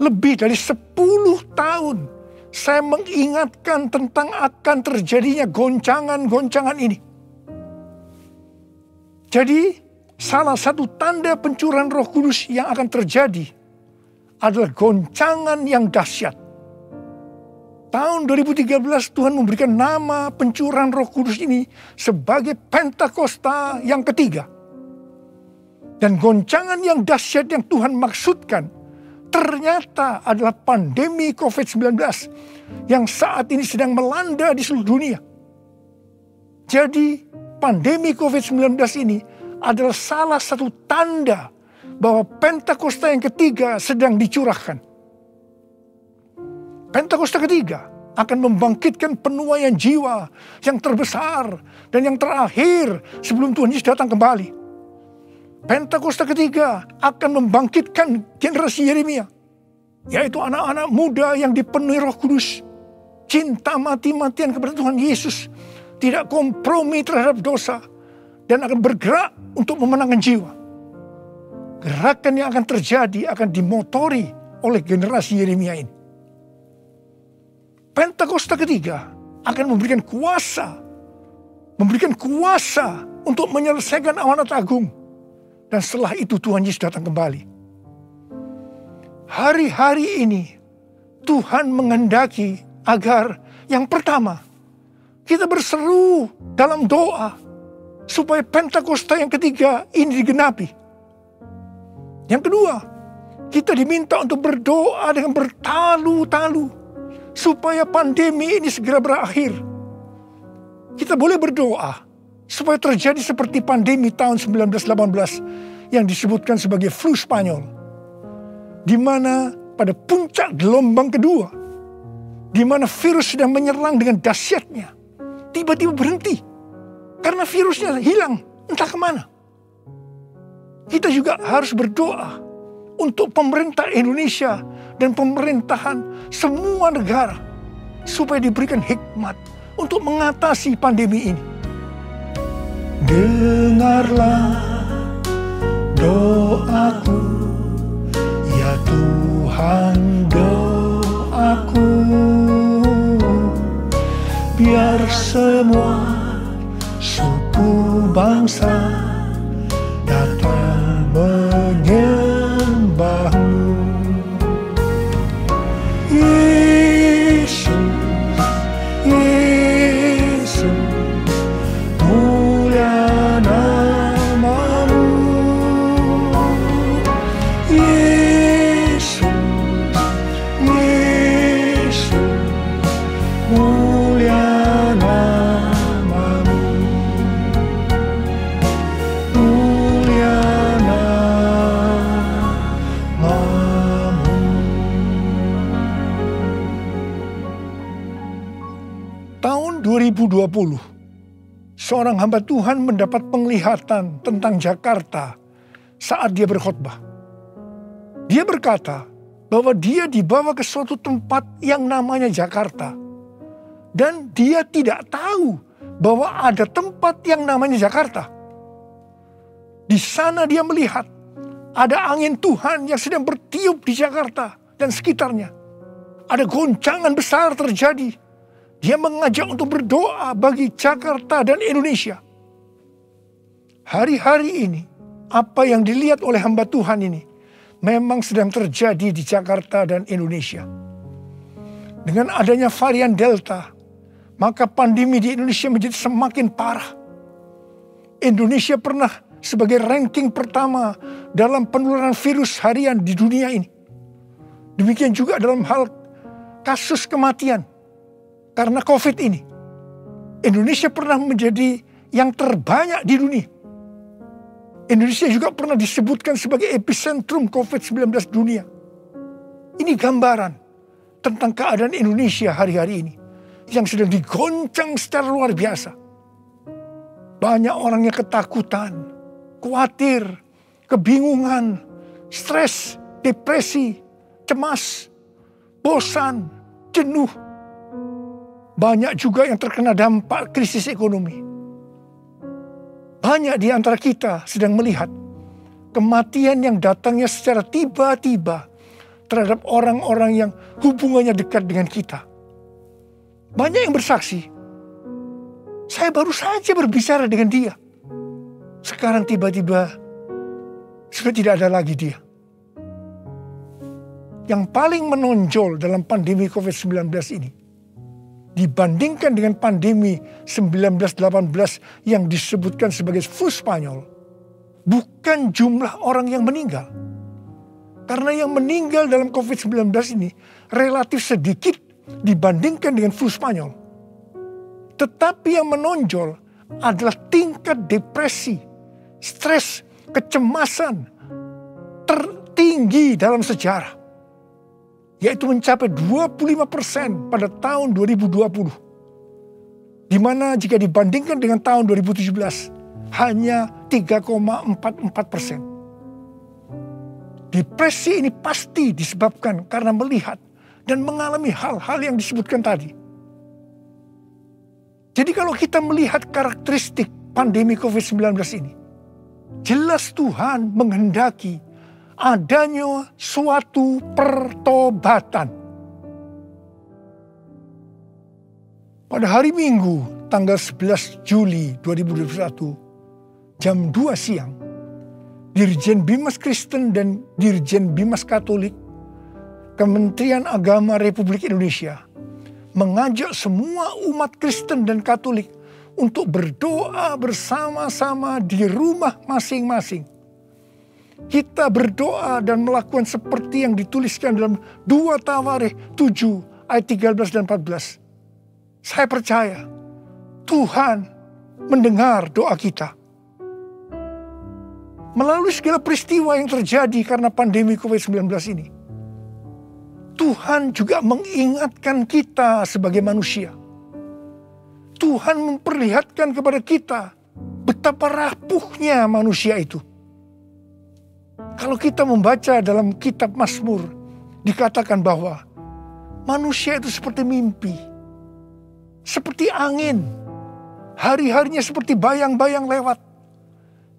Lebih dari 10 tahun saya mengingatkan tentang akan terjadinya goncangan-goncangan ini. Jadi salah satu tanda pencurahan Roh Kudus yang akan terjadi adalah goncangan yang dahsyat. Tahun 2013 Tuhan memberikan nama pencurahan Roh Kudus ini sebagai Pentakosta yang ketiga. Dan goncangan yang dahsyat yang Tuhan maksudkan ternyata adalah pandemi COVID-19 yang saat ini sedang melanda di seluruh dunia. Jadi pandemi COVID-19 ini adalah salah satu tanda bahwa Pentakosta yang ketiga sedang dicurahkan. Pentakosta ketiga akan membangkitkan penuaian jiwa yang terbesar dan yang terakhir sebelum Tuhan Yesus datang kembali. Pentakosta ketiga akan membangkitkan generasi Yeremia, yaitu anak-anak muda yang dipenuhi Roh Kudus, cinta mati-matian kepada Tuhan Yesus, tidak kompromi terhadap dosa, dan akan bergerak untuk memenangkan jiwa. Gerakan yang akan terjadi akan dimotori oleh generasi Yeremia ini. Pentakosta ketiga akan memberikan kuasa untuk menyelesaikan amanat agung. Dan setelah itu Tuhan Yesus datang kembali. Hari-hari ini Tuhan menghendaki agar yang pertama kita berseru dalam doa supaya Pentakosta yang ketiga ini digenapi. Yang kedua, kita diminta untuk berdoa dengan bertalu-talu supaya pandemi ini segera berakhir. Kita boleh berdoa supaya terjadi seperti pandemi tahun 1918 yang disebutkan sebagai flu Spanyol, di mana pada puncak gelombang kedua, di mana virus sedang menyerang dengan dahsyatnya, tiba-tiba berhenti karena virusnya hilang entah kemana. Kita juga harus berdoa untuk pemerintah Indonesia dan pemerintahan semua negara supaya diberikan hikmat untuk mengatasi pandemi ini. Dengarlah doaku, ya Tuhan, doaku, biar semua suku bangsa datang menyembahmu. Yesus, Yesus, mulia namamu. Yesus, Yesus, mulia namamu. Mulia namamu. Tahun 2020, seorang hamba Tuhan mendapat penglihatan tentang Jakarta saat dia berkhotbah. Dia berkata bahwa dia dibawa ke suatu tempat yang namanya Jakarta. Dan dia tidak tahu bahwa ada tempat yang namanya Jakarta. Di sana dia melihat ada angin Tuhan yang sedang bertiup di Jakarta dan sekitarnya. Ada goncangan besar terjadi. Dia mengajak untuk berdoa bagi Jakarta dan Indonesia. Hari-hari ini, apa yang dilihat oleh hamba Tuhan ini memang sedang terjadi di Jakarta dan Indonesia. Dengan adanya varian Delta, maka pandemi di Indonesia menjadi semakin parah. Indonesia pernah sebagai ranking pertama dalam penularan virus harian di dunia ini. Demikian juga dalam hal kasus kematian karena COVID ini. Indonesia pernah menjadi yang terbanyak di dunia. Indonesia juga pernah disebutkan sebagai epicentrum COVID-19 dunia. Ini gambaran tentang keadaan Indonesia hari-hari ini yang sedang digoncang secara luar biasa. Banyak orang yang ketakutan, khawatir, kebingungan, stres, depresi, cemas, bosan, jenuh. Banyak juga yang terkena dampak krisis ekonomi. Banyak di antara kita sedang melihat kematian yang datangnya secara tiba-tiba terhadap orang-orang yang hubungannya dekat dengan kita. Banyak yang bersaksi, saya baru saja berbicara dengan dia. Sekarang tiba-tiba sudah tidak ada lagi dia. Yang paling menonjol dalam pandemi COVID-19 ini, dibandingkan dengan pandemi 1918 yang disebutkan sebagai flu Spanyol, bukan jumlah orang yang meninggal. Karena yang meninggal dalam COVID-19 ini relatif sedikit dibandingkan dengan flu Spanyol. Tetapi yang menonjol adalah tingkat depresi, stres, kecemasan tertinggi dalam sejarah. Yaitu mencapai 25% pada tahun 2020. Di mana jika dibandingkan dengan tahun 2017 hanya 3,44%. Depresi ini pasti disebabkan karena melihat dan mengalami hal-hal yang disebutkan tadi. Jadi kalau kita melihat karakteristik pandemi COVID-19 ini, jelas Tuhan menghendaki adanya suatu pertobatan. Pada hari Minggu tanggal 11 Juli 2021 jam 2 siang, Dirjen Bimas Kristen dan Dirjen Bimas Katolik Kementerian Agama Republik Indonesia mengajak semua umat Kristen dan Katolik untuk berdoa bersama-sama di rumah masing-masing. Kita berdoa dan melakukan seperti yang dituliskan dalam 2 Tawarikh 7 ayat 13 dan 14. Saya percaya Tuhan mendengar doa kita. Melalui segala peristiwa yang terjadi karena pandemi COVID-19 ini, Tuhan juga mengingatkan kita sebagai manusia. Tuhan memperlihatkan kepada kita betapa rapuhnya manusia itu. Kalau kita membaca dalam kitab Mazmur, dikatakan bahwa manusia itu seperti mimpi, seperti angin, hari-harinya seperti bayang-bayang lewat.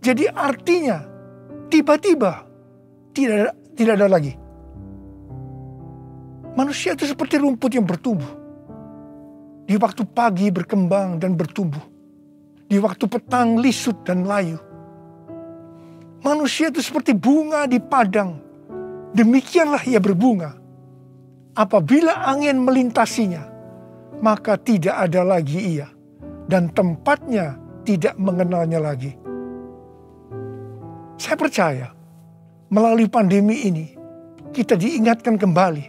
Jadi artinya tiba-tiba tidak ada lagi. Manusia itu seperti rumput yang bertumbuh. Di waktu pagi berkembang dan bertumbuh. Di waktu petang lisut dan layu. Manusia itu seperti bunga di padang. Demikianlah ia berbunga. Apabila angin melintasinya, maka tidak ada lagi ia. Dan tempatnya tidak mengenalnya lagi. Saya percaya melalui pandemi ini kita diingatkan kembali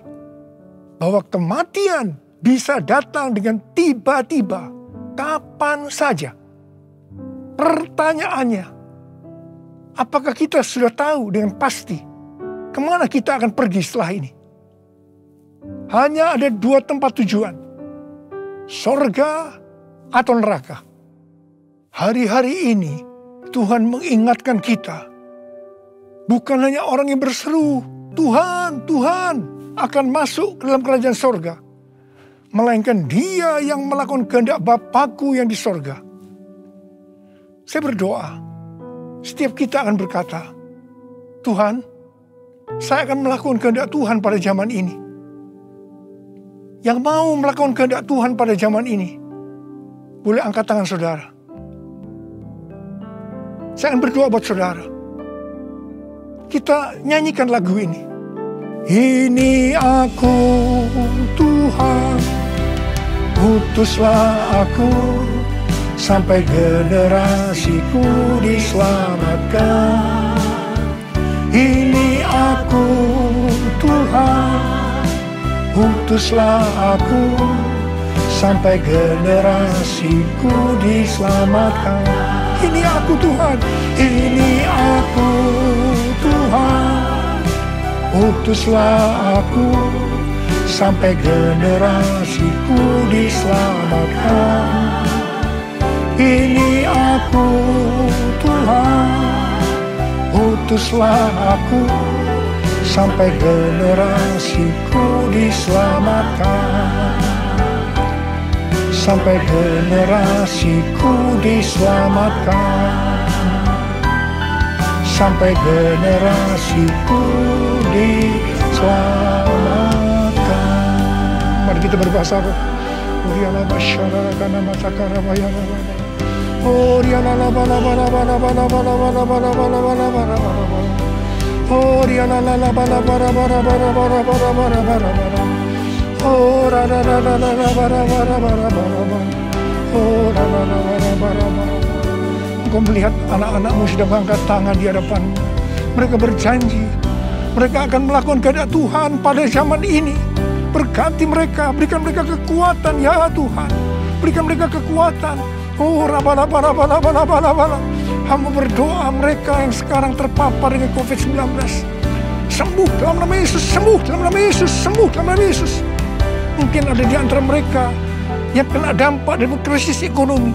bahwa kematian bisa datang dengan tiba-tiba, kapan saja. Pertanyaannya, apakah kita sudah tahu dengan pasti kemana kita akan pergi setelah ini? Hanya ada 2 tempat tujuan, sorga atau neraka. Hari-hari ini Tuhan mengingatkan kita, bukan hanya orang yang berseru, Tuhan, Tuhan akan masuk ke dalam kerajaan sorga, melainkan dia yang melakukan kehendak Bapakku yang di sorga. Saya berdoa, setiap kita akan berkata, Tuhan, saya akan melakukan kehendak Tuhan pada zaman ini. Yang mau melakukan kehendak Tuhan pada zaman ini, boleh angkat tangan saudara. Saya akan berdoa buat saudara. Kita nyanyikan lagu ini. Ini aku Tuhan, utuslah aku, sampai generasiku diselamatkan. Ini aku Tuhan, utuslah aku, sampai generasiku diselamatkan. Ini aku Tuhan, ini aku Tuhan, utuslah aku, sampai generasiku diselamatkan. Ini aku Tuhan, utuslah aku, sampai generasiku diselamatkan. Sampai generasiku diselamatkan. Sampai generasiku diselamatkan. Mari kita berbahasa roh. Uriala basyara kana matakara bayara. Uriala bala bala bala bala bala bala bala bala bala bala bala. Uriala bala bala bala bala bala bala bala bala bala. Oh ra ra ra ra ra ra ra ra ra ra. Oh ra ra ra ra ra ra. Engkau melihat anak-anakmu sudah mengangkat tangan di hadapanmu. Mereka berjanji, mereka akan melakukan kehendak Tuhan pada zaman ini. Berkati mereka, berikan mereka kekuatan ya Tuhan. Berikan mereka kekuatan. Oh rabala. Hamba berdoa mereka yang sekarang terpapar dengan COVID-19. Sembuh dalam nama Yesus, sembuh dalam nama Yesus, sembuh dalam nama Yesus. Mungkin ada di antara mereka yang kena dampak dari krisis ekonomi.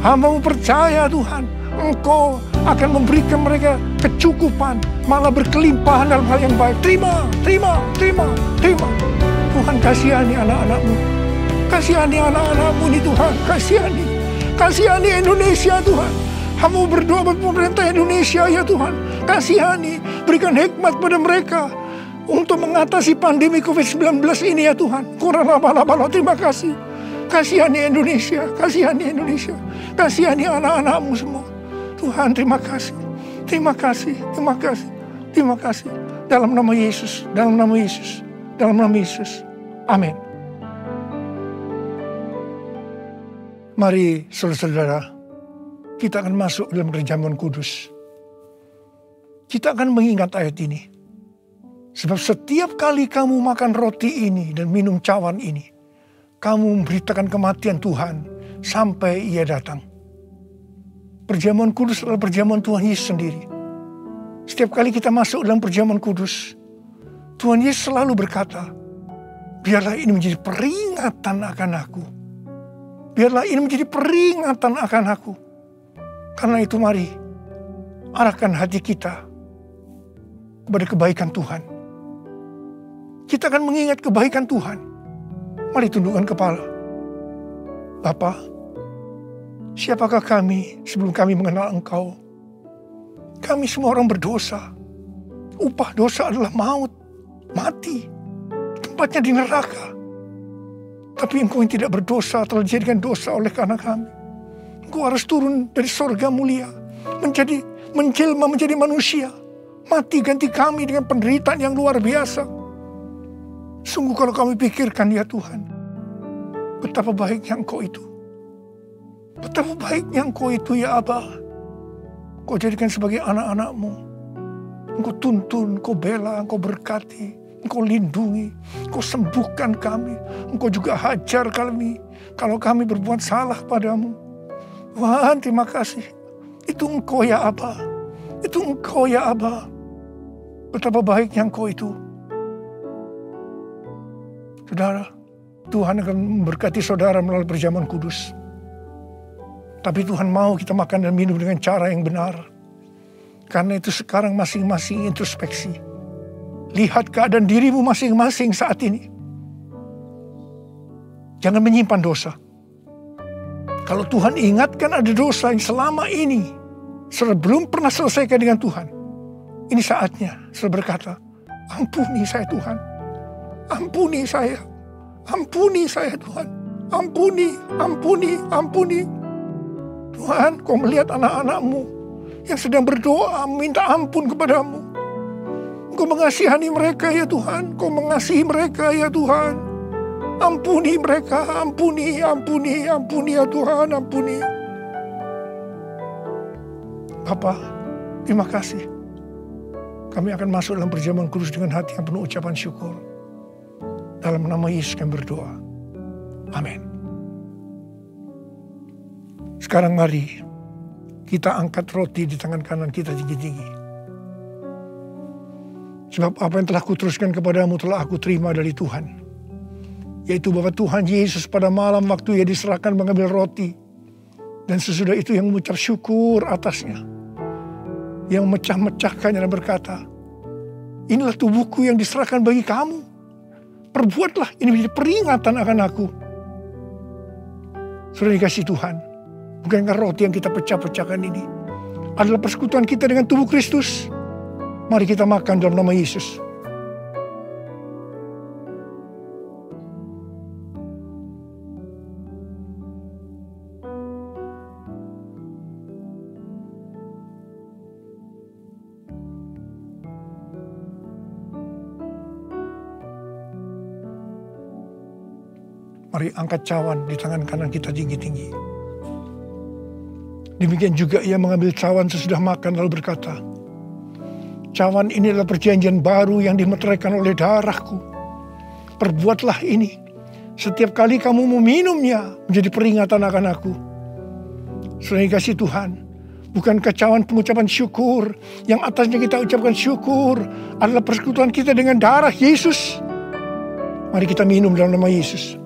Hamba percaya Tuhan, Engkau akan memberikan mereka kecukupan, malah berkelimpahan dalam hal yang baik. Terima. Tuhan kasihani anak-anakmu. Kasihani anak-anakmu ini Tuhan, kasihani. Kasihani Indonesia Tuhan. Hamba berdoa buat pemerintah Indonesia ya Tuhan. Kasihani, berikan hikmat pada mereka untuk mengatasi pandemi COVID-19 ini ya Tuhan. Terima kasih. Kasihani Indonesia, kasihani Indonesia. Kasihani anak-anakmu semua. Tuhan terima kasih. Terima kasih, terima kasih. Terima kasih. Dalam nama Yesus, dalam nama Yesus, dalam nama Yesus. Amin. Mari saudara-saudara, kita akan masuk dalam perjamuan kudus. Kita akan mengingat ayat ini. Sebab setiap kali kamu makan roti ini dan minum cawan ini, kamu memberitakan kematian Tuhan sampai Ia datang. Perjamuan kudus adalah perjamuan Tuhan Yesus sendiri. Setiap kali kita masuk dalam perjamuan kudus, Tuhan Yesus selalu berkata, biarlah ini menjadi peringatan akan aku. Biarlah ini menjadi peringatan akan aku. Karena itu mari, arahkan hati kita kepada kebaikan Tuhan. Kita akan mengingat kebaikan Tuhan. Mari tundukkan kepala. Bapa, siapakah kami sebelum kami mengenal Engkau? Kami semua orang berdosa. Upah dosa adalah maut, mati. Tempatnya di neraka. Tapi Engkau yang tidak berdosa telah dijadikan dosa oleh karena kami. Engkau harus turun dari sorga mulia, menjelma menjadi manusia. Mati ganti kami dengan penderitaan yang luar biasa. Sungguh kalau kami pikirkan ya Tuhan, betapa baiknya Engkau itu. Betapa baiknya Engkau itu ya Abba. Engkau jadikan sebagai anak-anak-Mu. Engkau tuntun, Engkau bela, Engkau berkati, Engkau lindungi, Engkau sembuhkan kami. Engkau juga hajar kami kalau kami berbuat salah padamu. Tuhan terima kasih. Itu Engkau ya Abba. Itu Engkau ya Abba. Betapa baiknya Engkau itu. Saudara, Tuhan akan memberkati saudara melalui perjamuan kudus. Tapi Tuhan mau kita makan dan minum dengan cara yang benar. Karena itu sekarang masing-masing introspeksi. Lihat keadaan dirimu masing-masing saat ini. Jangan menyimpan dosa. Kalau Tuhan ingatkan ada dosa yang selama ini belum pernah selesaikan dengan Tuhan. Ini saatnya saudara berkata, ampuni saya Tuhan. Ampuni saya. Ampuni saya Tuhan. Ampuni. Tuhan, Kau melihat anak-anak-Mu yang sedang berdoa minta ampun kepadamu. Kau mengasihani mereka ya Tuhan. Kau mengasihi mereka ya Tuhan. Ampuni mereka. Ampuni ya Tuhan. Ampuni. Bapa, terima kasih. Kami akan masuk dalam perjamuan kudus dengan hati yang penuh ucapan syukur. Dalam nama Yesus kami berdoa. Amin. Sekarang mari kita angkat roti di tangan kanan kita tinggi-tinggi. Sebab apa yang telah kuteruskan kepadamu telah aku terima dari Tuhan. Yaitu bahwa Tuhan Yesus pada malam waktu Ia diserahkan mengambil roti. Dan sesudah itu yang mengucap syukur atasnya. Yang memecah-mecahkannya dan berkata, Inilah tubuhku yang diserahkan bagi kamu. Perbuatlah ini menjadi peringatan akan aku. Saudara dikasih Tuhan, bukankah roti yang kita pecah-pecahkan ini adalah persekutuan kita dengan tubuh Kristus? Mari kita makan dalam nama Yesus. Mari angkat cawan di tangan kanan kita tinggi-tinggi. Demikian juga ia mengambil cawan sesudah makan lalu berkata, cawan ini adalah perjanjian baru yang dimeteraikan oleh darahku. Perbuatlah ini setiap kali kamu meminumnya menjadi peringatan akan aku. Saudara kasih Tuhan, bukankah cawan pengucapan syukur yang atasnya kita ucapkan syukur adalah persekutuan kita dengan darah Yesus? Mari kita minum dalam nama Yesus.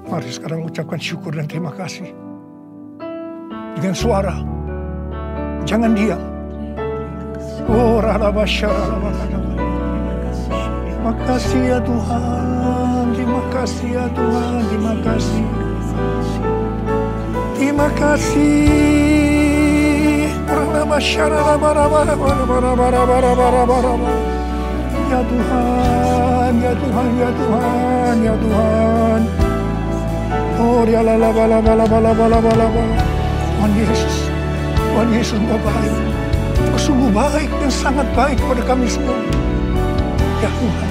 Mari sekarang ucapkan syukur dan terima kasih. Dengan suara. Jangan diam. Oh, terima kasih ya Tuhan. Terima kasih ya Tuhan. Terima kasih. Terima kasih. Ya Tuhan, ya Tuhan, ya Tuhan, ya Tuhan. Oh, dia bala bala bala bala bala bala. Tuhan Yesus Engkau baik. Engkau sungguh baik dan sangat baik kepada kami semua. Ya Tuhan,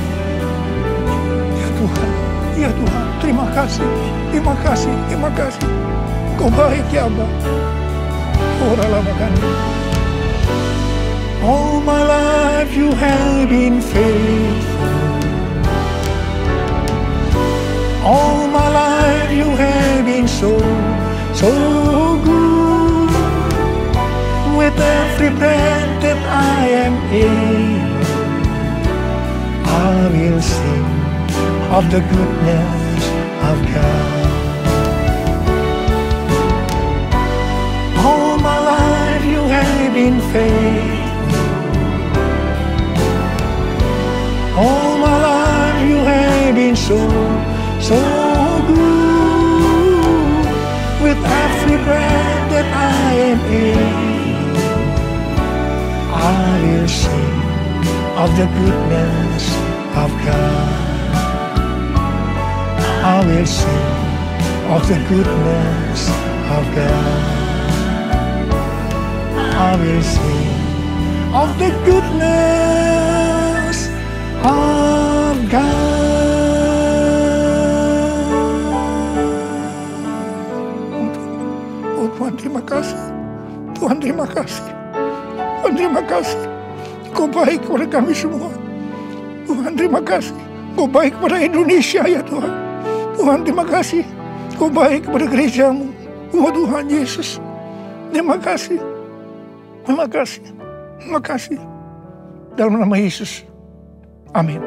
ya Tuhan, ya Tuhan. Terima kasih, terima kasih, terima kasih. Engkau baik ya Abba. Oh, ralabakan. All my life you have been faithful. All my life you have been so good. With every breath that I am able, I will sing of the goodness of God. All my life you have been faithful. All my life you have been so good. With every breath that I am able, I will sing of the goodness of God. I will sing of the goodness of God. I will sing of the goodness of God. Tuhan terima kasih, Tuhan terima kasih, Tuhan terima kasih. Kau baik kepada kami semua. Tuhan terima kasih, Kau baik kepada Indonesia ya Tuhan. Tuhan terima kasih, Kau baik kepada gerejamu. Oh Tuhan Yesus, terima kasih, terima kasih, terima kasih. Dalam nama Yesus, amin.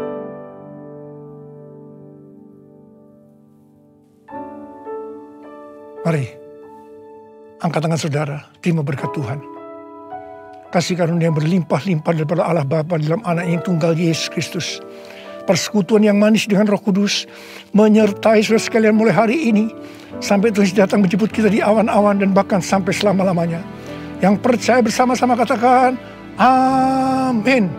Mari angkat tangan saudara, terima berkat Tuhan. Kasih karunia yang berlimpah-limpah daripada Allah Bapa dalam anak yang tunggal Yesus Kristus. Persekutuan yang manis dengan Roh Kudus menyertai saudara sekalian mulai hari ini sampai Tuhan datang menjemput kita di awan-awan dan bahkan sampai selama-lamanya. Yang percaya bersama-sama katakan amin.